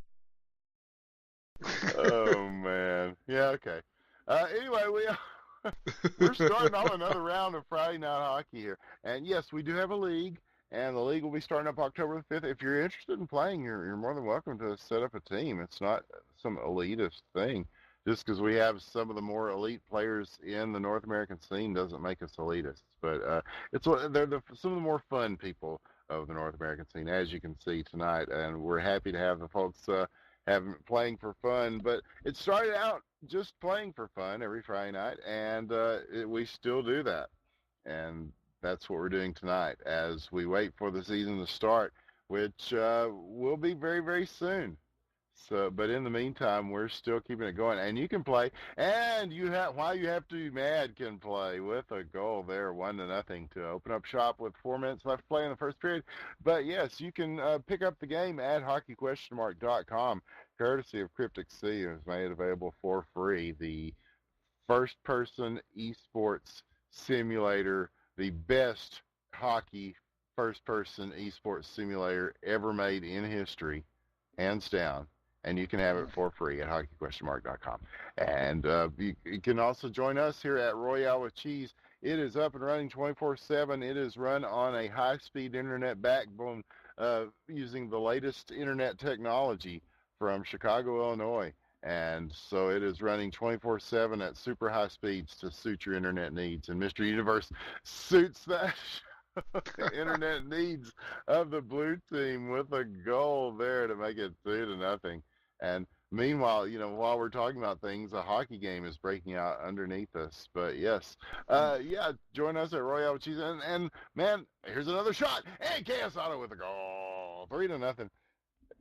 Oh man, yeah, okay. Anyway, we're starting off another round of Friday Night Hockey here, and yes, we do have a league, and the league will be starting up October the 5th. If you're interested in playing, you're more than welcome to set up a team. It's not some elitist thing. Just because we have some of the more elite players in the North American scene doesn't make us elitists. But they're some of the more fun people of the North American scene, as you can see tonight, and we're happy to have the folks playing for fun. But it started out just playing for fun every Friday night, and we still do that. And that's what we're doing tonight as we wait for the season to start, which will be very, very soon. So, but in the meantime, we're still keeping it going, and you can play. And while you have to be mad, can play with a goal there, 1-0 to open up shop with 4 minutes left to play in the first period. But yes, you can pick up the game at hockeyquestionmark.com, courtesy of Cryptic Sea, and is made available for free. The first-person esports simulator, the best hockey first-person esports simulator ever made in history, hands down. And you can have it for free at hockeyquestionmark.com. And you can also join us here at Royale with Cheese. It is up and running 24/7. It is run on a high-speed internet backbone using the latest internet technology from Chicago, Illinois. And so it is running 24/7 at super high speeds to suit your internet needs. And Mr. Universe suits that internet needs of the blue team with a goal there to make it 2-0. And meanwhile, while we're talking about things, a hockey game is breaking out underneath us. But yes, yeah, join us at Royale with Cheese. And man, here's another shot. And KS Auto with a goal, 3-0.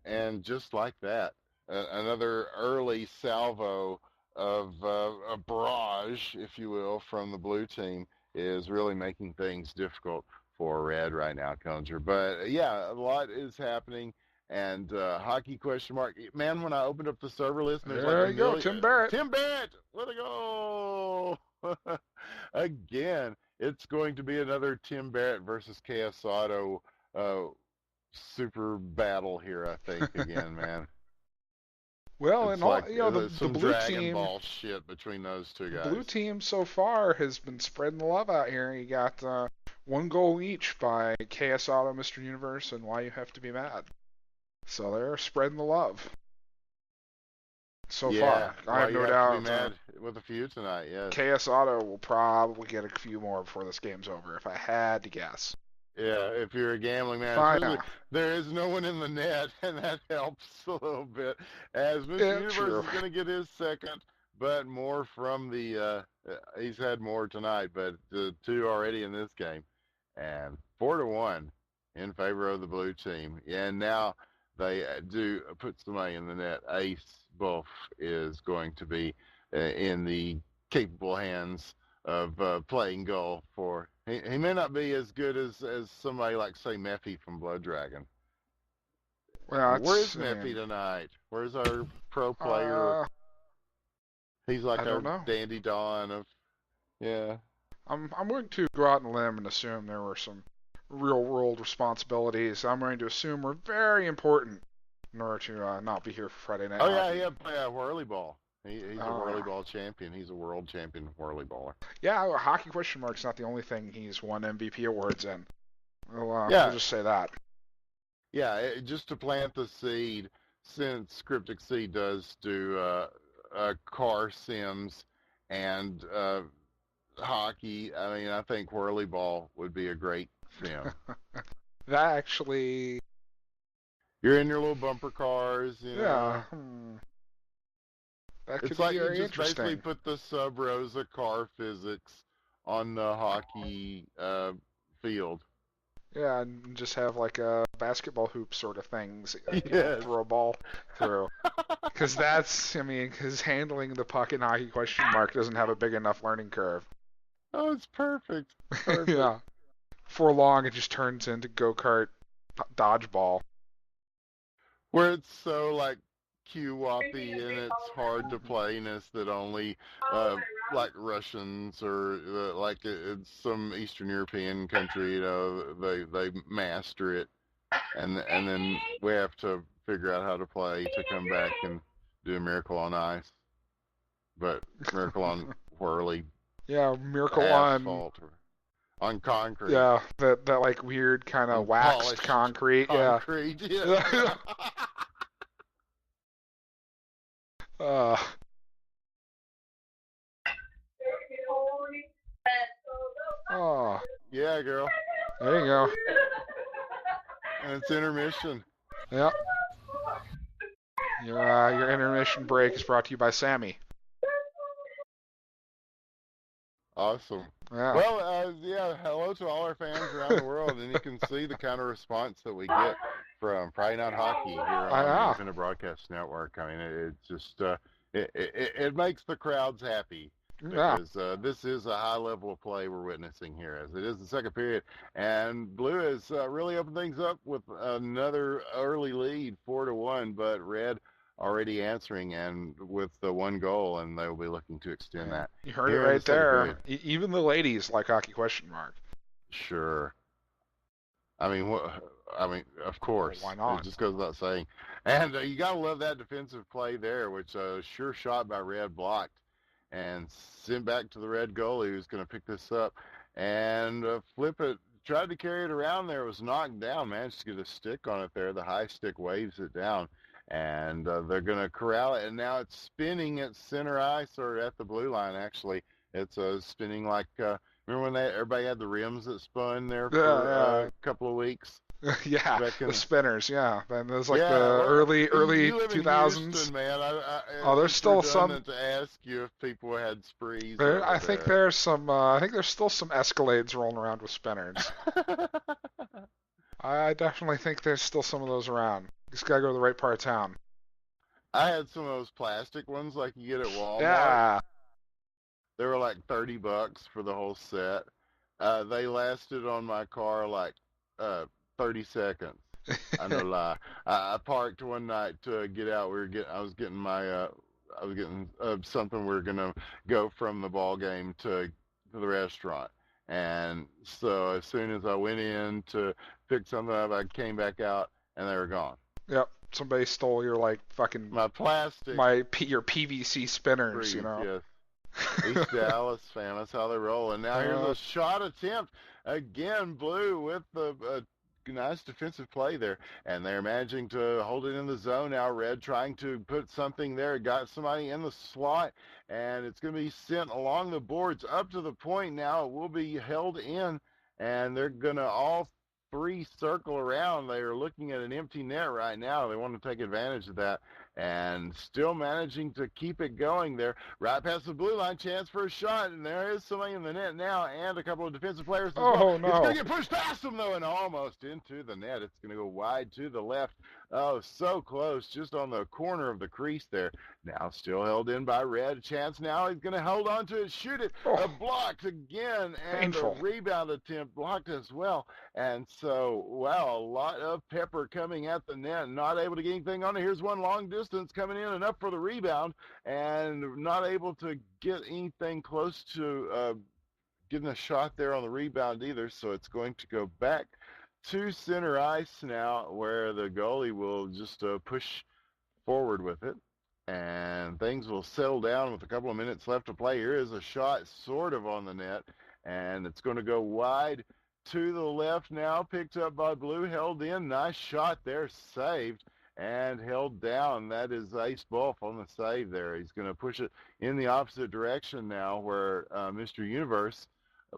And just like that, another early salvo of a barrage, if you will, from the blue team is really making things difficult for Red right now, Conjure. But yeah, a lot is happening. And hockey question mark, man, when I opened up the server list, and there's There like you go, Tim Barrett. Tim Barrett, let it go. Again, it's going to be another Tim Barrett versus KS Auto super battle here, I think, again, man. Well, It's and all like the some blue Dragon team, Ball shit between those two guys. blue team so far has been spreading the love out here. You got 1 goal each by KS Auto, Mr. Universe, and Why You Have to Be Mad. So they're spreading the love. so Yeah, far. I well, have you no have to be doubt mad with a few tonight, yes. KS Auto will probably get a few more before this game's over, if I had to guess. Yeah, if you're a gambling man, Fine. especially there is no one in the net, and that helps a little bit. As Mr. Yeah, Universe true. is going to get his second, but more from the, he's had more tonight, but the two already in this game. And 4-1 in favor of the blue team. And now they do put some money in the net. Ace Buff is going to be in the capable hands of playing golf for. He may not be as good as somebody like say Meffy from Blood Dragon. Well, Where's Meffy tonight? Where's our pro player? He's like I don't our know. dandy Don of. Yeah. I'm going to go out on a limb and assume there were some real world responsibilities. I'm going to assume were very important in order to not be here for Friday night. Oh hockey. yeah, whirly ball. He's a whirly ball champion. He's a world champion whirly baller. Yeah, hockey question mark's not the only thing he's won MVP awards in. Well, Yeah. we'll just say that. Yeah, just to plant the seed, since Cryptic Seed does do car sims and hockey, I mean, I think whirly ball would be a great sim. That actually. You're in your little bumper cars, you know. That could It's be like you very just interesting. basically put the Sub Rosa car physics on the hockey field. Yeah, and just have like a basketball hoop sort of things that you Yes. throw a ball through. Because because handling the puck in hockey question mark doesn't have a big enough learning curve. Oh, it's perfect. Perfect. Yeah. For long, it just turns into go-kart dodgeball. Where it's so like Q-woppy and it's hard to playness that only like Russians or like it's some Eastern European country, you know, they master it, and then we have to figure out how to play to come back and do a Miracle on Ice, but Miracle on whirly. Yeah, Miracle asphalt on concrete. Yeah, that like weird kind of waxed concrete. Concrete. Yeah. Oh. Yeah, girl. There you go. And it's intermission. Yep. Your intermission break is brought to you by Sammy. Awesome. Yeah. Well, hello to all our fans around the world, and you can see the kind of response that we get from Friday Night Hockey here on the Independent Broadcast Network. I mean, it just it makes the crowds happy. Because this is a high level of play we're witnessing here, as it is the second period, and Blue has really opened things up with another early lead, 4-1. But Red already answering and with the one goal, and they will be looking to extend that. You heard it right there. Even the ladies like hockey question mark. Sure. I mean, of course. Well, why not? It just goes without saying. And you gotta love that defensive play there, which sure shot by Red blocked. And sent back to the Red goalie who's going to pick this up and flip it. Tried to carry it around there. It was knocked down. Managed to get a stick on it there. The high stick waves it down. And they're going to corral it. And now it's spinning at center ice, or at the blue line, actually. It's spinning like, remember when everybody had the rims that spun there for a couple of weeks? Yeah, the spinners, yeah. And there's like the early you live 2000s. In Houston, man. There's still some. To ask you if people had sprees. I think there's some. I think there's still some Escalades rolling around with spinners. I definitely think there's still some of those around. Just gotta go to the right part of town. I had some of those plastic ones like you get at Walmart. Yeah. They were like $30 for the whole set. They lasted on my car like 30 seconds. I no lie. I parked one night to get out. I was getting something. We were gonna go from the ball game to the restaurant, and so as soon as I went in to pick something up, I came back out and they were gone. Yep. Somebody stole your like fucking my plastic, your PVC spinners. You know. Yes. East Dallas fan. That's how they roll. And now here's a shot attempt again. Blue with the nice defensive play there, and they're managing to hold it in the zone now. Red trying to put something there, got somebody in the slot, and it's going to be sent along the boards up to the point now. It will be held in, and they're going to all three circle around. They are looking at an empty net right now. They want to take advantage of that, and still managing to keep it going there. Right past the blue line, chance for a shot, and there is somebody in the net now, and a couple of defensive players as well. Oh, no. It's going to get pushed past them, though, and almost into the net. It's going to go wide to the left. Oh, so close, just on the corner of the crease there. Now still held in by Red. Chance now, he's going to hold on to it, shoot it. Blocked again, and Painful. the rebound attempt blocked as well. And so, wow, a lot of pepper coming at the net, not able to get anything on it. Here's one long distance coming in and up for the rebound, and not able to get anything close to getting a shot there on the rebound either. So it's going to go back to center ice now, where the goalie will just push forward with it, and things will settle down with a couple of minutes left to play. Here is a shot sort of on the net, and it's going to go wide to the left now, picked up by Blue, held in. Nice shot there, saved and held down. That is Ace Bulf on the save there. He's going to push it in the opposite direction now, where Mr. Universe,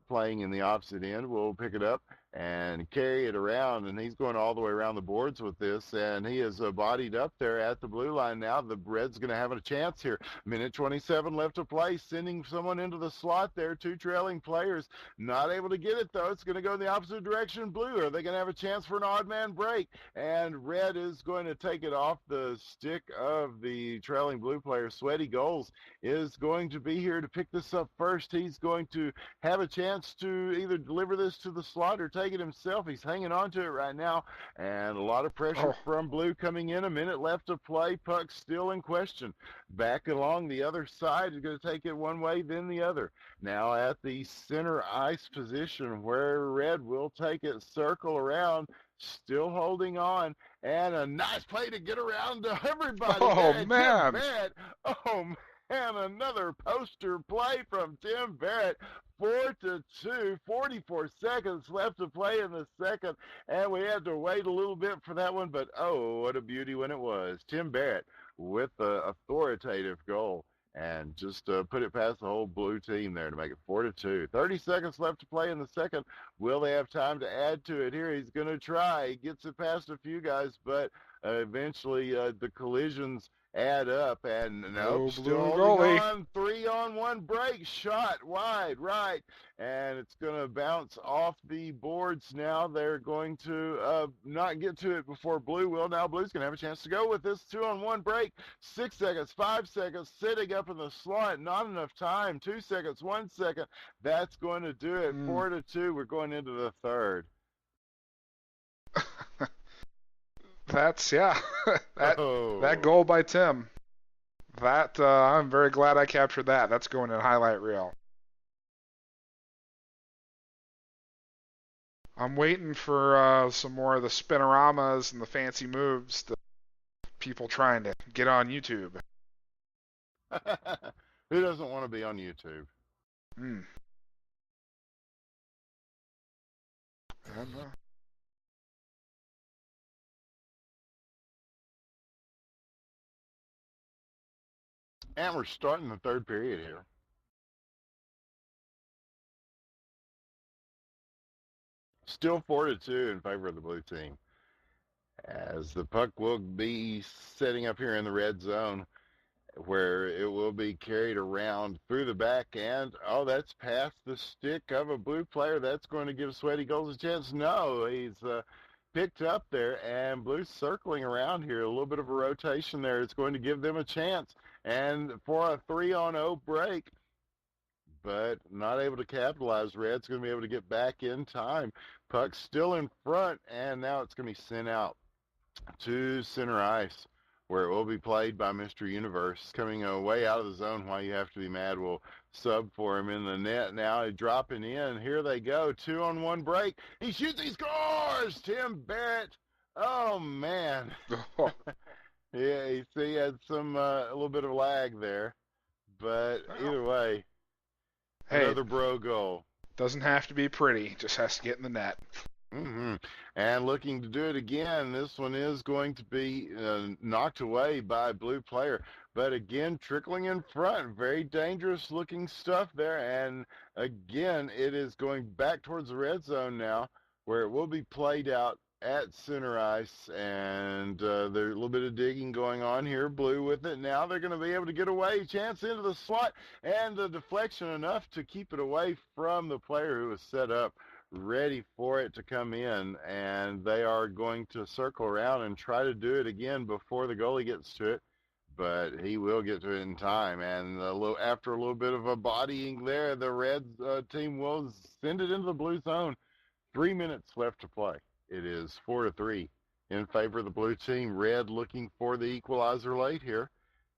playing in the opposite end, will pick it up and carry it around, and he's going all the way around the boards with this, and he is bodied up there at the blue line now. The Reds going to have a chance here. Minute 27 left to play, sending someone into the slot there. Two trailing players, not able to get it, though. It's going to go in the opposite direction. Blue, are they going to have a chance for an odd man break? And Red is going to take it off the stick of the trailing blue player. Sweaty Goals is going to be here to pick this up first. He's going to have a chance to either deliver this to the slot or take it himself. He's hanging on to it right now, and a lot of pressure from Blue coming in. A minute left to play. Puck still in question. Back along the other side, is going to take it one way, then the other. Now at the center ice position, where Red will take it, circle around, still holding on, and a nice play to get around to everybody. Oh, there. man. Tim Barrett. Oh, man, another poster play from Tim Barrett. 4-2, 44 seconds left to play in the second, and we had to wait a little bit for that one, but oh, what a beauty when it was. Tim Barrett with the authoritative goal, and just put it past the whole Blue team there to make it 4-2. 30 seconds left to play in the second. Will they have time to add to it here? He's going to try. He gets it past a few guys, but eventually the collisions add up, and nope, still holding on. 3-on-1 break, shot wide right, and it's going to bounce off the boards now. They're going to not get to it before Blue will. Now Blue's going to have a chance to go with this 2-on-1 break. 6 seconds, 5 seconds, sitting up in the slot, not enough time. 2 seconds, 1 second. That's going to do it. 4-2. We're going into the third. That's, yeah, that goal by Tim. That, I'm very glad I captured that. That's going in highlight reel. I'm waiting for some more of the spinoramas and the fancy moves that people trying to get on YouTube. Who doesn't want to be on YouTube? I don't know. And we're starting the third period here. Still 4-2 in favor of the Blue team, as the puck will be setting up here in the red zone, where it will be carried around through the back end. Oh, that's past the stick of a Blue player. That's going to give Sweaty Goals a chance. No, he's picked up there, and Blue's circling around here. A little bit of a rotation there. It's going to give them a chance, and for a 3-on-0 break, but not able to capitalize. Red's going to be able to get back in time. Puck's still in front, and now it's going to be sent out to center ice, where it will be played by Mr. Universe. Coming way out of the zone, Why You Have to Be Mad will sub for him in the net. Now he's dropping in. Here they go. 2-on-1 break. He shoots, he scores! Tim Barrett. Oh, man. Yeah, you see, he had some, a little bit of lag there. But either way, hey, another bro goal. Doesn't have to be pretty. Just has to get in the net. hmm And looking to do it again. This one is going to be knocked away by a blue player. But again, trickling in front. Very dangerous looking stuff there. And again, it is going back towards the red zone now, where it will be played out at center ice. And there's a little bit of digging going on here. Blue with it. Now they're going to be able to get away. Chance into the slot. And the deflection enough to keep it away from the player who was set up ready for it to come in, and they are going to circle around and try to do it again before the goalie gets to it, but he will get to it in time. And after a little bit of a bodying there, the red team will send it into the blue zone. 3 minutes left to play. It is 4-3 in favor of the blue team. Red looking for the equalizer late here,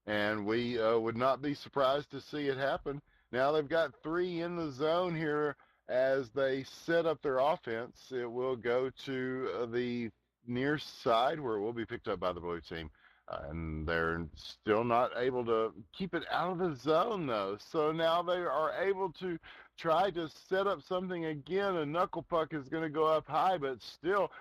and we would not be surprised to see it happen. Now they've got three in the zone here as they set up their offense. It will go to the near side where it will be picked up by the blue team. And they're still not able to keep it out of the zone, though. So now they are able to try to set up something again. A knuckle puck is going to go up high, but still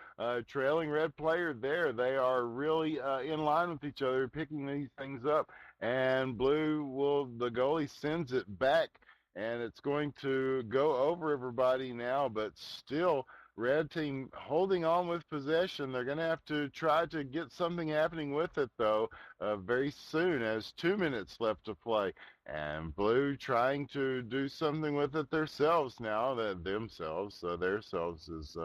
trailing red player there. They are really in line with each other, picking these things up. And the goalie sends it back, and it's going to go over everybody now, but still red team holding on with possession. They're going to have to try to get something happening with it, though, very soon, as 2 minutes left to play. And blue trying to do something with it themselves now. Theirselves is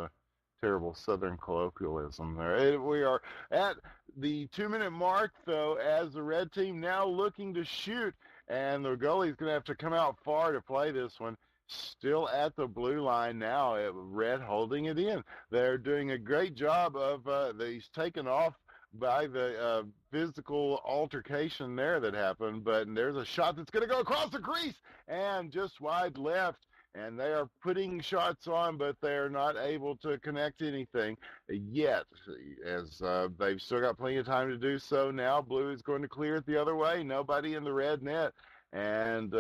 terrible Southern colloquialism there. We are at the 2 minute mark, though, as the red team now looking to shoot, and the goalie's going to have to come out far to play this one. Still at the blue line now, red holding it in. They're doing a great job of he's taken off by the physical altercation there that happened, but there's a shot that's going to go across the crease and just wide left. And they are putting shots on, but they are not able to connect anything yet, as they've still got plenty of time to do so. Now blue is going to clear it the other way. Nobody in the red net. And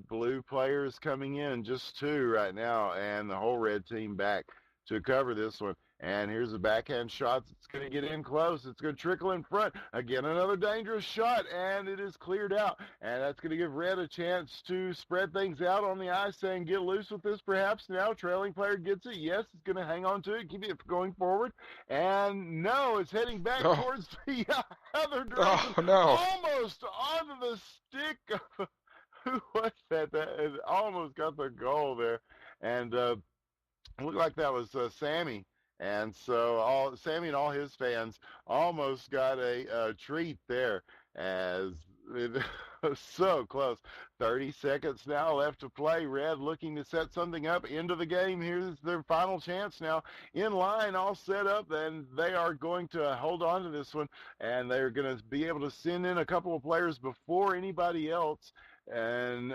blue players coming in, just two right now, and the whole red team back to cover this one. And here's a backhand shot. It's going to get in close. It's going to trickle in front. Again, another dangerous shot, and it is cleared out. And that's going to give red a chance to spread things out on the ice and get loose with this perhaps. Now trailing player gets it. Yes, it's going to hang on to it, keep it going forward. And no, it's heading back towards the other direction. Oh, no. Almost onto the stick of who was that? It almost got the goal there. And it looked like that was Sammy. And so Sammy and all his fans almost got a treat there, as it was so close. 30 seconds now left to play. Red looking to set something up into the game. Here's their final chance now. In line, all set up, and they are going to hold on to this one, and they're going to be able to send in a couple of players before anybody else. And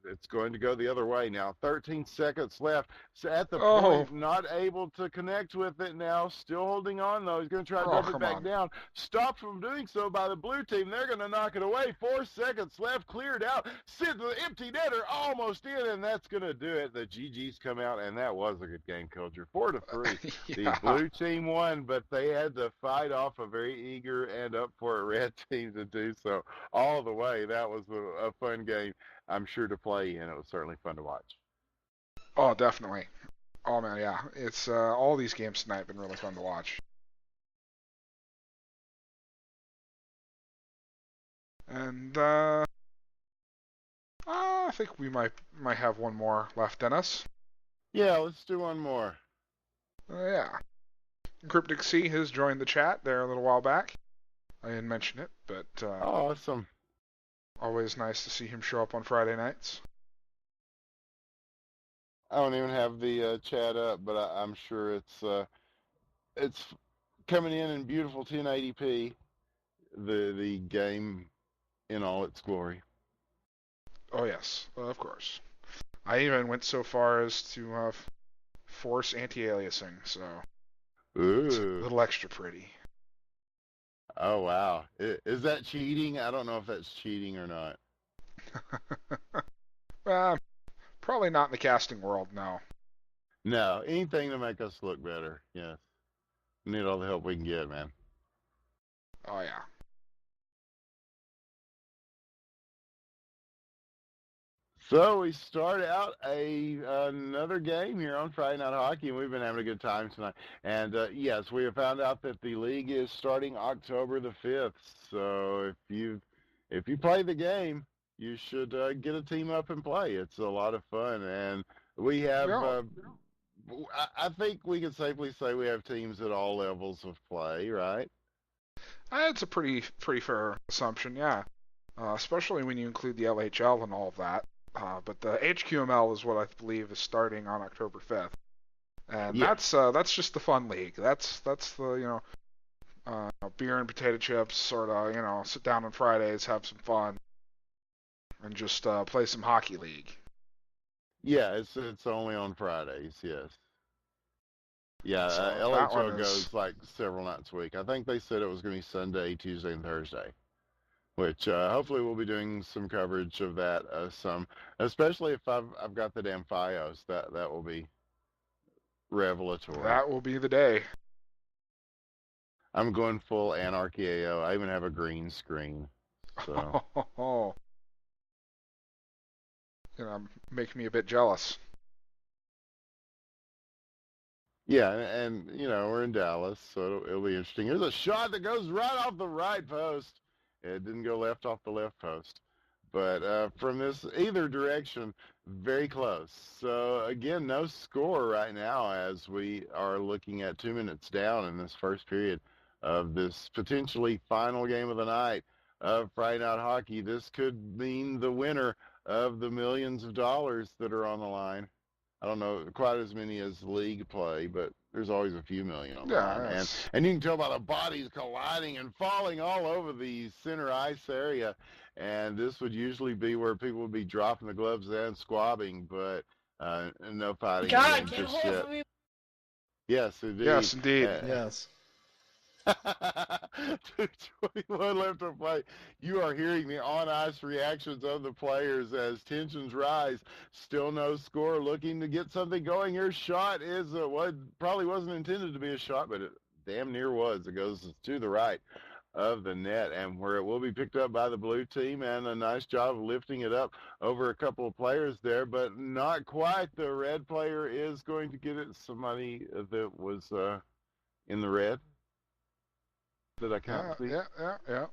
it's going to go the other way now. 13 seconds left. So at the point, not able to connect with it now. Still holding on, though. He's going to try to drop it back down. Stopped from doing so by the blue team. They're going to knock it away. 4 seconds left. Cleared out. Sent to the empty netter. Almost in, and that's going to do it. The GGs come out, and that was a good game, Kilger. 4-3. Yeah. The blue team won, but they had to fight off a very eager and up for it red team to do so all the way. That was a fun game, I'm sure, to play, and it was certainly fun to watch. Oh, definitely. Oh, man, yeah. It's all these games tonight have been really fun to watch. And I think we might have one more left in us. Yeah, let's do one more. Yeah. Cryptic C has joined the chat there a little while back. I didn't mention it, but awesome. Always nice to see him show up on Friday nights. I don't even have the chat up, but I'm sure it's coming in beautiful 1080p. The game in all its glory. Oh yes, of course. I even went so far as to force anti-aliasing, so it's a little extra pretty. Oh wow, is that cheating? I don't know if that's cheating or not. Probably not in the casting world, no. No, anything to make us look better. Yes. We need all the help we can get, man. Oh yeah. So we start out another game here on Friday Night Hockey, and we've been having a good time tonight. And yes, we have found out that the league is starting October the 5th. So if you play the game, you should get a team up and play. It's a lot of fun, and we have. Yeah. I think we can safely say we have teams at all levels of play, right? It's a pretty fair assumption, yeah. Especially when you include the LHL and all of that. But the HQML is what I believe is starting on October 5th, and Yeah. that's just the fun league. That's the beer and potato chips sort of sit down on Fridays, have some fun, and just play some hockey league. Yeah, it's only on Fridays. Yes. Yeah, So that one LHL is goes like several nights a week. I think they said it was going to be Sunday, Tuesday, and Thursday, which hopefully we'll be doing some coverage of that. Some, especially if I've got the damn FiOS, that will be revelatory. that will be the day. I'm going full Anarchy AO. I even have a green screen. So Make me a bit jealous. yeah, and we're in Dallas, so it'll be interesting. Here's a shot that goes right off the right post. It didn't go left off the left post. But from this either direction, very close. So again, no score right now as we are looking at 2 minutes down in this first period of this potentially final game of the night of Friday Night Hockey. This could mean the winner of the millions of dollars that are on the line. I don't know quite as many as league play, but there's always a few million on the line. Yeah, And you can tell by the bodies colliding and falling all over the center ice area. And this would usually be where people would be dropping the gloves and squabbing, but no fighting God, get just hold yet. of me! Yes, indeed. yes, indeed. Yes. 2:21 left to play. You are hearing the on-ice reactions of the players as tensions rise. Still no score. Looking to get something going. Your shot is what probably wasn't intended to be a shot, but it damn near was. It goes to the right of the net, and where it will be picked up by the blue team, and a nice job of lifting it up over a couple of players there, but not quite. The red player is going to get it. Somebody that was in the red that I can't see. Yeah.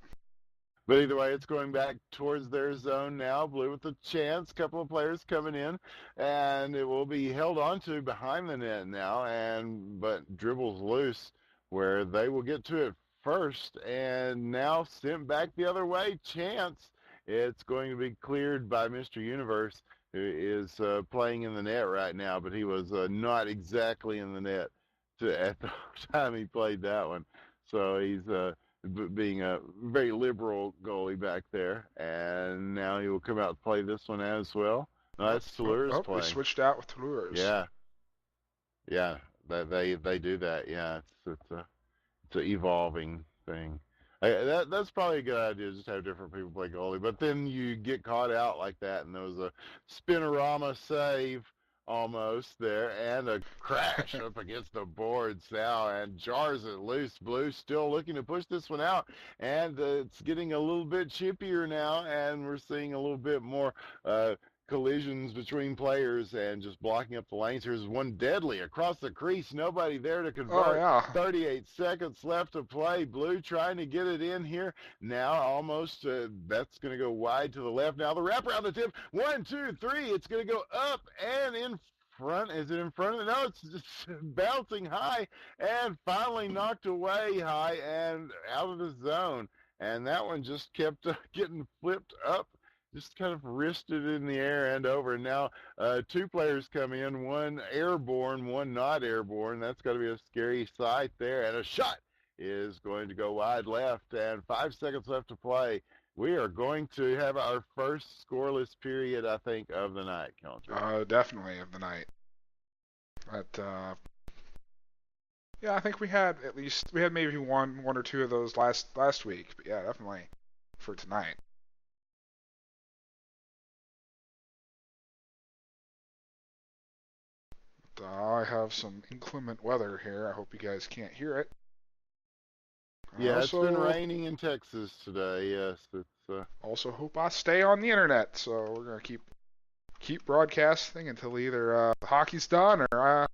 But either way, it's going back towards their zone now. Blue with a chance. Couple of players coming in, and it will be held onto behind the net now, but dribbles loose where they will get to it first, and now sent back the other way. Chance. It's going to be cleared by Mr. Universe, who is playing in the net right now, but he was not exactly in the net at the time he played that one. So he's being a very liberal goalie back there, and now he will come out and play this one as well. No, that's Toulouse playing. We switched out with Toulouse. Yeah, they do that. Yeah, it's an evolving thing. That's probably a good idea, just have different people play goalie. But then you get caught out like that, and there was a spinorama save almost there, and a crash up against the boards now, and jars it loose. Blue still looking to push this one out, and it's getting a little bit chippier now, and we're seeing a little bit more collisions between players and just blocking up the lanes. Here's one deadly across the crease. Nobody there to convert. Oh, yeah. 38 seconds left to play. Blue trying to get it in here. Now almost that's going to go wide to the left. Now the wraparound the tip. 1, 2, 3. It's going to go up and in front. Is it in front of it? No, it's just bouncing high and finally knocked away high and out of the zone. And that one just kept getting flipped up. Just kind of wristed in the air and over. Now, two players come in, one airborne, one not airborne. That's got to be a scary sight there. And a shot is going to go wide left, and 5 seconds left to play. We are going to have our first scoreless period, I think, of the night, Counter. Definitely of the night. But yeah, I think we had maybe one or two of those last week. But yeah, definitely for tonight. I have some inclement weather here. I hope you guys can't hear it. Yeah, it's been raining in Texas today. Yes, it's. Also hope I stay on the internet. So we're gonna keep broadcasting until either the hockey's done or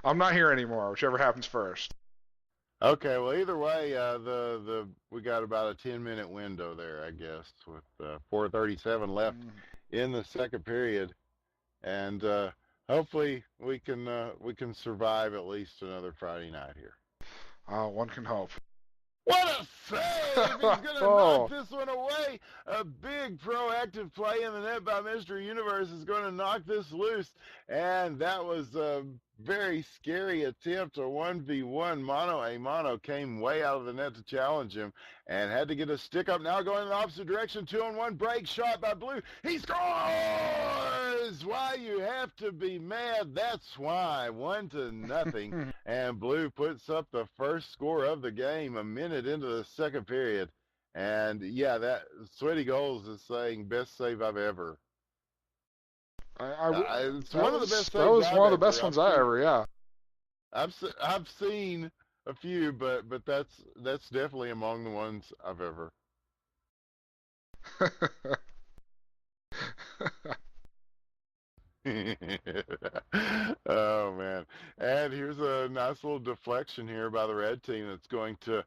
I'm not here anymore. Whichever happens first. Okay, well, either way, we got about a 10-minute window there, I guess, with 4:37 left in the second period, and hopefully we can survive at least another Friday night here. One can hope. What a save! He's going to knock this one away. A big proactive play in the net by Mr. Universe is going to knock this loose. And that was a very scary attempt. A 1v1 mono-a-mono came way out of the net to challenge him and had to get a stick up. Now going in the opposite direction. 2-on-1 break shot by Blue. He scores! Why you have to be mad. That's why. 1-0. And Blue puts up the first score of the game a minute into the second period. And yeah, that Sweaty Goals is saying best save I've ever. It's one of the best saves that was one of the best ones I ever, yeah. I've seen a few, but that's definitely among the ones I've ever. Oh man. And here's a nice little deflection here by the red team that's going to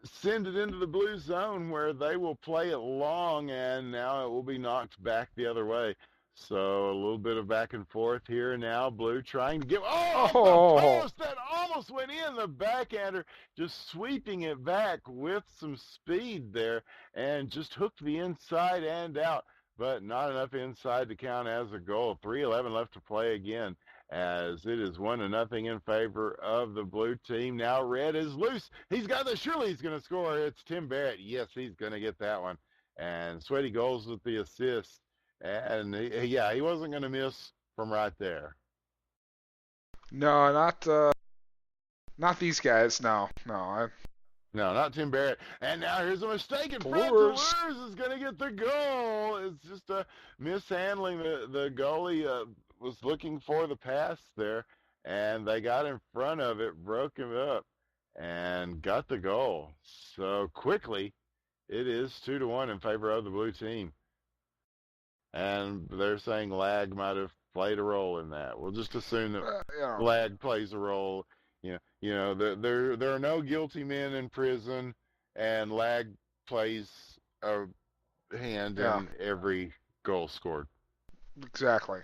send it into the blue zone where they will play it long, and now it will be knocked back the other way. So a little bit of back and forth here now. Blue trying to give the post that almost went in. The backhander just sweeping it back with some speed there and just hooked the inside and out, but not enough inside to count as a goal. 3:11 left to play again, as it is 1-0 in favor of the blue team. Now red is loose. He's got the, surely he's going to score. It's Tim Barrett. Yes, he's going to get that one. And Sweaty Goals with the assist. And he wasn't going to miss from right there. No, not these guys. No. No, not Tim Barrett. And now here's a mistake in front. Toulouse is going to get the goal. It's just a mishandling. The goalie was looking for the pass there, and they got in front of it, broke him up, and got the goal. So quickly, it is 2-1 in favor of the blue team. And they're saying lag might have played a role in that. We'll just assume that lag plays a role. You know, there are no guilty men in prison, and lag plays a hand in every goal scored. Exactly.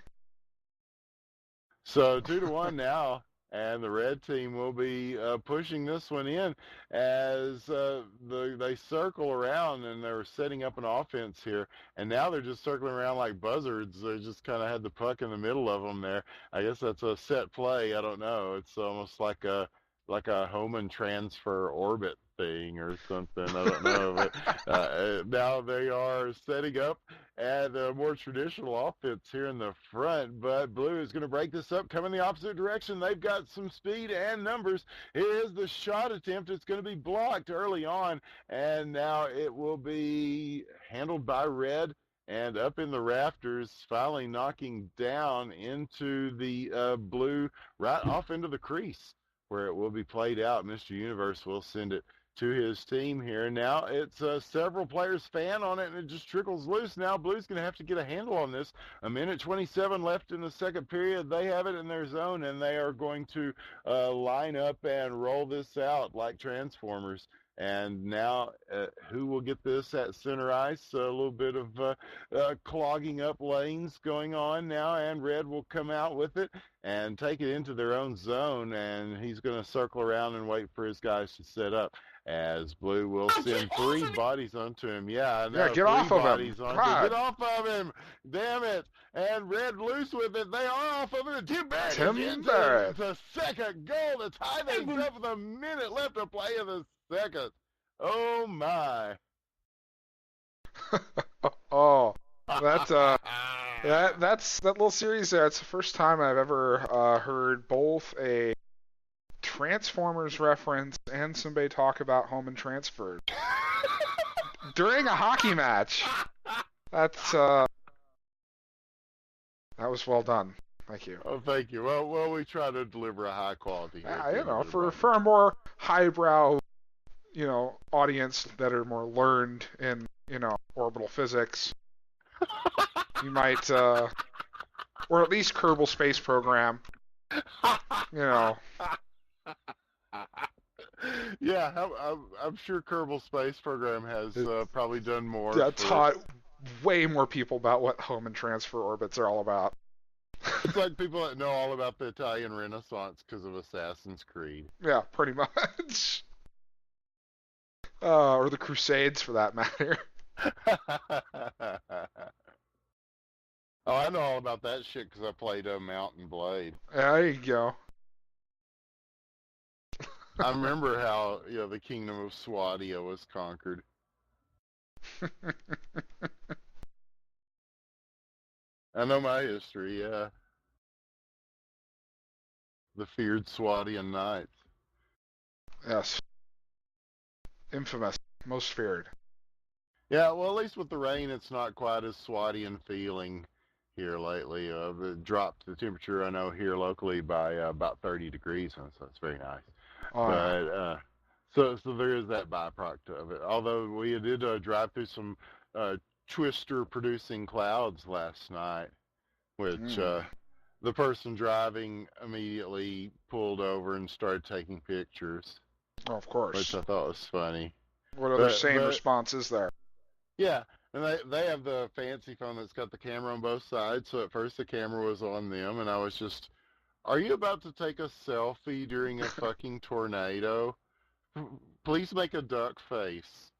So 2-1 now, and the red team will be pushing this one in as they circle around, and they're setting up an offense here. And now they're just circling around like buzzards. They just kind of had the puck in the middle of them there. I guess that's a set play. I don't know. It's almost like a Homan transfer orbit thing or something. I don't know. But now they are setting up and a more traditional offense here in the front, but Blue is going to break this up, come in the opposite direction. They've got some speed and numbers. Here is the shot attempt. It's going to be blocked early on, and now it will be handled by Red and up in the rafters, finally knocking down into the Blue, right off into the crease where it will be played out. Mr. Universe will send it to his team here. Now it's several players fan on it, and it just trickles loose. Now Blue's going to have to get a handle on this. 1:27 left in the second period. They have it in their zone, and they are going to line up and roll this out like Transformers. And now who will get this at center ice? A little bit of clogging up lanes going on now, and Red will come out with it and take it into their own zone, and he's going to circle around and wait for his guys to set up, as Blue will send three bodies onto him. Yeah, I know. Yeah, get off of him. Get off of him. Damn it. And Red loose with it. They are off of it. Tim Barrett. The second goal to tie things up with a minute left to play in the second. Oh, my. That's that little series there. It's the first time I've ever heard both a Transformers reference and somebody talk about home and transfers during a hockey match. That was well done. Thank you. Oh, thank you. Well, we try to deliver a high quality here. You know, for a more highbrow, you know, audience that are more learned in, you know, orbital physics, you might, or at least Kerbal Space Program, you know. Yeah, I'm sure Kerbal Space Program has probably done more. Taught way more people about what home and transfer orbits are all about. It's like people that know all about the Italian Renaissance because of Assassin's Creed. Yeah, pretty much. Or the Crusades, for that matter. Oh, I know all about that shit because I played Mount and Blade. There you go. I remember how the kingdom of Swadia was conquered. I know my history, yeah. The feared Swadian knights. Yes. Infamous. Most feared. Yeah, well, at least with the rain, it's not quite as Swadian feeling here lately. It dropped the temperature, I know, here locally by about 30 degrees, so it's very nice. But so there is that byproduct of it. Although we did drive through some twister-producing clouds last night, which the person driving immediately pulled over and started taking pictures. Oh, of course. Which I thought was funny. What other sane response is there? Yeah, and they have the fancy phone that's got the camera on both sides, so at first the camera was on them, and I was just, are you about to take a selfie during a fucking tornado? Please make a duck face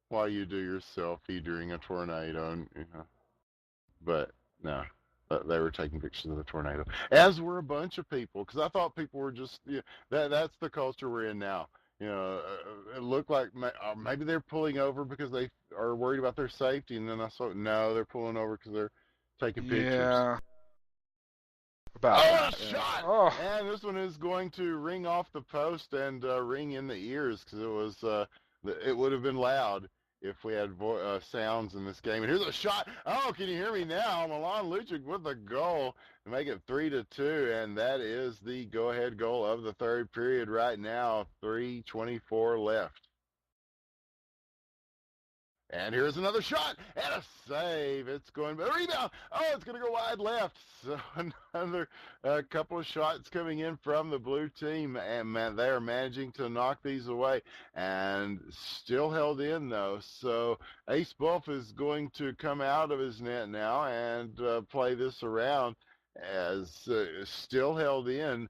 while you do your selfie during a tornado, and but no. They were taking pictures of the tornado, as were a bunch of people, because I thought people were just, that's the culture we're in now. It looked like maybe they're pulling over because they are worried about their safety, and then I saw, no, they're pulling over because they're taking pictures. Yeah. About a shot! Oh. And this one is going to ring off the post and ring in the ears, because it would have been loud if we had sounds in this game. And here's a shot. Oh, can you hear me now? Milan Lucic with the goal to make it 3-2, and that is the go-ahead goal of the third period right now. 3:24 left. And here's another shot and a save. It's going to rebound. Oh, it's going to go wide left. So another couple of shots coming in from the blue team, and they are managing to knock these away and still held in though. So Ace Buff is going to come out of his net now and play this around as still held in.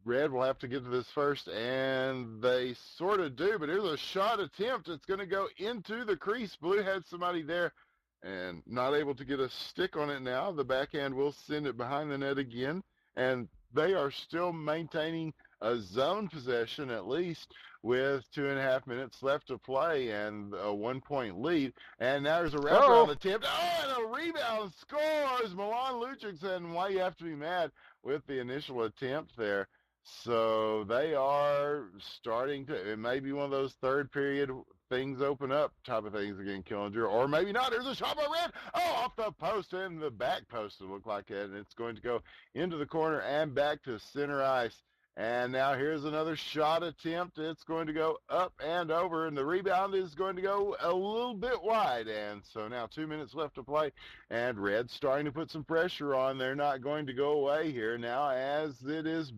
Red will have to get to this first, and they sort of do, but here's a shot attempt. It's going to go into the crease. Blue had somebody there and not able to get a stick on it now. The backhand will send it behind the net again, and they are still maintaining a zone possession at least with 2.5 minutes left to play and a 1-point lead. And now there's a wraparound attempt. Oh, and a rebound scores. Milan Lucic said, why you have to be mad with the initial attempt there. So they are starting to, it may be one of those third period things open up type of things again, Killinger, or maybe not. There's a shot by Red. Oh, off the post and the back post, it looked like it, and it's going to go into the corner and back to center ice. And now here's another shot attempt. It's going to go up and over, and the rebound is going to go a little bit wide. And so now 2 minutes left to play, and Red's starting to put some pressure on. They're not going to go away here now as it is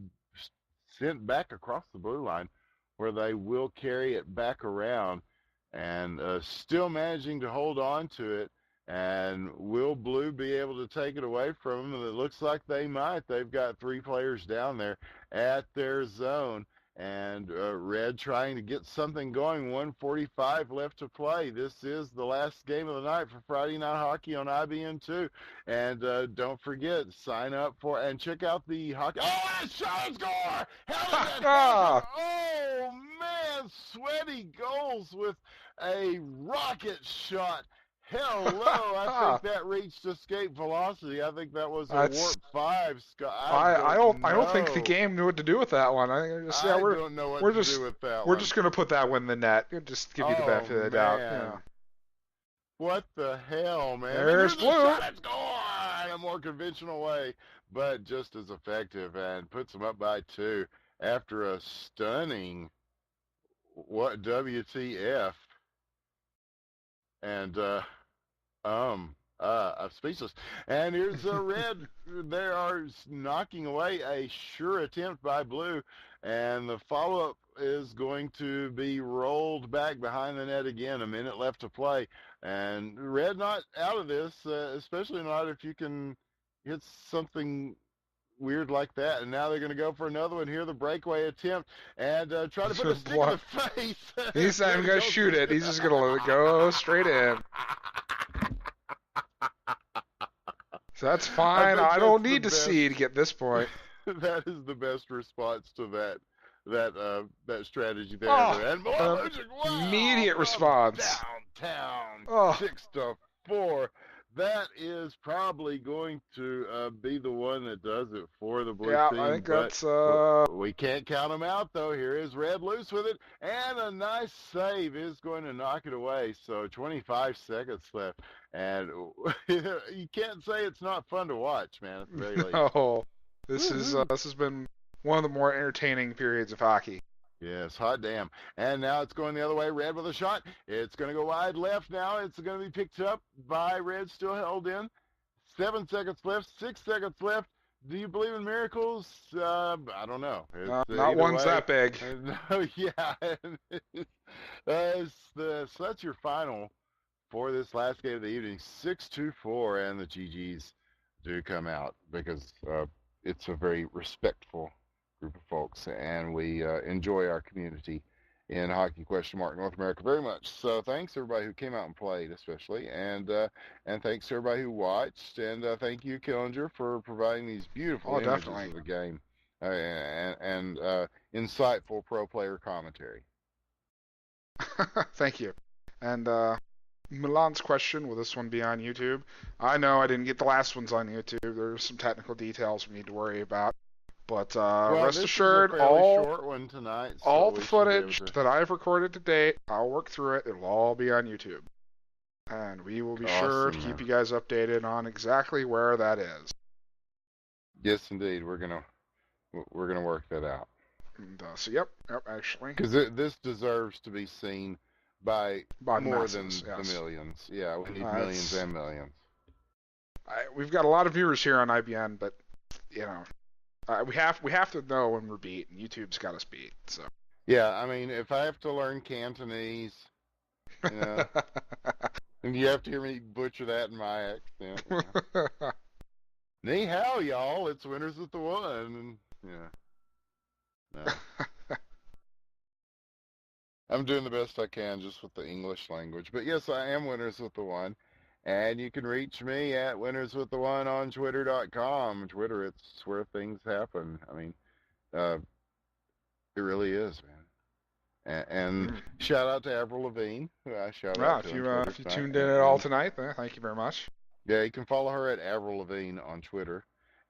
sent back across the blue line, where they will carry it back around and still managing to hold on to it. And will Blue be able to take it away from them? It looks like they might. They've got 3 players down there at their zone. And Red trying to get something going. 1:45 left to play. This is the last game of the night for Friday Night Hockey on IBN2. And don't forget, sign up for and check out the hockey. Oh, a shot, score! Oh, man, sweaty goals with a rocket shot. Hello, I think that reached escape velocity. I think that was a warp 5, Scott. I don't think the game knew what to do with that one. I don't know what to do with that one. We're just gonna put that one in the net. Just give you the benefit of the doubt. Yeah. What the hell, man? There's Blue. Let's go in a more conventional way. but just as effective, and puts them up by 2 after a stunning what WTF. And I'm speechless. And here's red. They are knocking away a sure attempt by blue, and the follow-up is going to be rolled back behind the net again. A minute left to play, and red not out of this, especially not if you can hit something weird like that. And now they're going to go for another one here, the breakaway attempt, and try to put a stick in the face. He's not even going to shoot it. He's just going to let it go straight in. So that's fine. I don't need to see to get this point. That is the best response to that strategy there. Oh, and wow, immediate response. Downtown, 6-4. That is probably going to be the one that does it for the blue team. I think that's. We can't count them out, though. Here is red loose with it, and a nice save is going to knock it away. So 25 seconds left, and you can't say it's not fun to watch, man. At the very least. No, this has been one of the more entertaining periods of hockey. Yes, hot damn. And now it's going the other way. Red with a shot. It's going to go wide left now. It's going to be picked up by red, still held in. 7 seconds left, 6 seconds left. Do you believe in miracles? I don't know. Not one's that big. No, yeah. So that's your final for this last game of the evening. 6-4, and the GGs do come out because it's a very respectful group of folks, and we enjoy our community in Hockey North America very much. So thanks everybody who came out and played, especially, and thanks to everybody who watched, and thank you, Killinger, for providing these beautiful images of the game and insightful pro player commentary. Thank you. And Milan's question, will this one be on YouTube? I know I didn't get the last ones on YouTube. There's some technical details we need to worry about. But rest assured, short one tonight, so all the footage that I've recorded to date, I'll work through it. It'll all be on YouTube. And we will be sure to keep you guys updated on exactly where that is. Yes, indeed. We're gonna work that out. And, so yep, actually. Because this deserves to be seen by more masses, than the millions. Yeah, we need millions and millions. We've got a lot of viewers here on IBN, but, you know, we have to know when we're beat, and YouTube's got us beat. So. Yeah, I mean, if I have to learn Cantonese, you know, and you have to hear me butcher that in my accent. You know. Ni hao, y'all! It's Winners with the One. And, yeah. No. I'm doing the best I can just with the English language, but yes, I am Winners with the One. And you can reach me at winnerswiththeone on Twitter.com. Twitter, it's where things happen. I mean, it really is, man. And shout out to Avril Lavigne, who I shout out to. If you tuned in at all tonight, thank you very much. Yeah, you can follow her at Avril Lavigne on Twitter.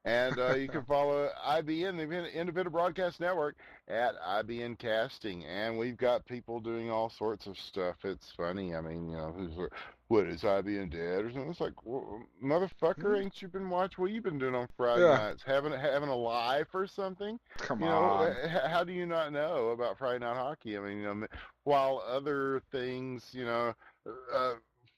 And you can follow IBN, the Independent Broadcast Network, at IBN Casting. And we've got people doing all sorts of stuff. It's funny. I mean, you know, who's like, what, is IBN dead or something? It's like, well, motherfucker, ain't you been watching what you've been doing on Friday nights? Having a live or something? Come on. How do you not know about Friday Night Hockey? I mean, you know, while other things, you know,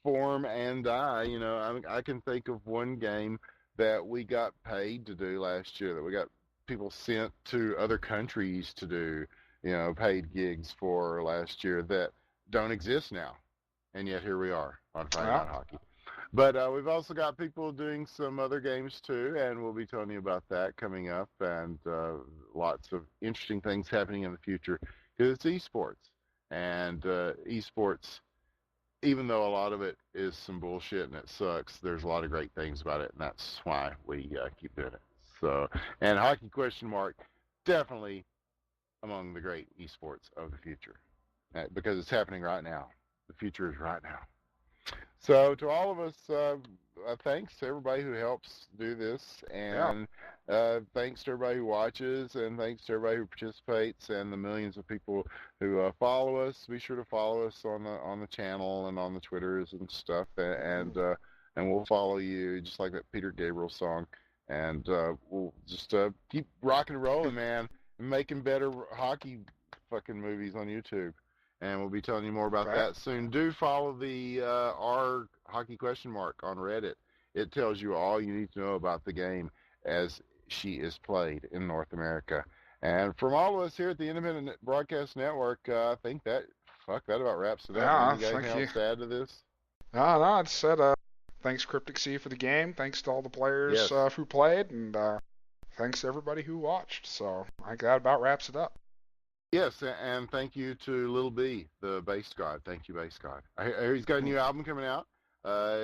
form and die, you know, I can think of one game that we got paid to do last year, that we got people sent to other countries to do, you know, paid gigs for last year that don't exist now. And yet here we are on Friday Night Hockey. But we've also got people doing some other games too, and we'll be telling you about that coming up, and lots of interesting things happening in the future, because it's esports. And esports, even though a lot of it is some bullshit and it sucks, there's a lot of great things about it, and that's why we keep doing it. So, and Hockey ? Definitely among the great esports of the future, because it's happening right now. The future is right now. So to all of us, thanks to everybody who helps do this, and thanks to everybody who watches, and thanks to everybody who participates, and the millions of people who follow us. Be sure to follow us on the channel and on the Twitters and stuff, and we'll follow you just like that Peter Gabriel song. And we'll just keep rocking and rolling, man, and making better hockey fucking movies on YouTube. And we'll be telling you more about Okay. that soon. Do follow the R Hockey question mark on Reddit. It tells you all you need to know about the game as she is played in North America. And from all of us here at the Independent Broadcast Network, I think that about wraps it up, man. Yeah, You got anything thank you. else to add to this? No, I just said thanks Cryptic Sea for the game. Thanks to all the players Yes. who played, and thanks to everybody who watched. So I think that about wraps it up. Yes, and thank you to Lil B, the bass god. Thank you, bass god. I hear he's got a new album coming out.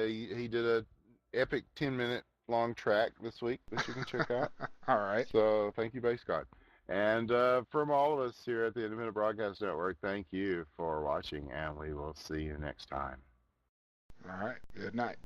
He did a epic 10-minute long track this week that you can check out. All right. So thank you, bass god. And from all of us here at the Independent Broadcast Network, thank you for watching, and we will see you next time. All right. Good night.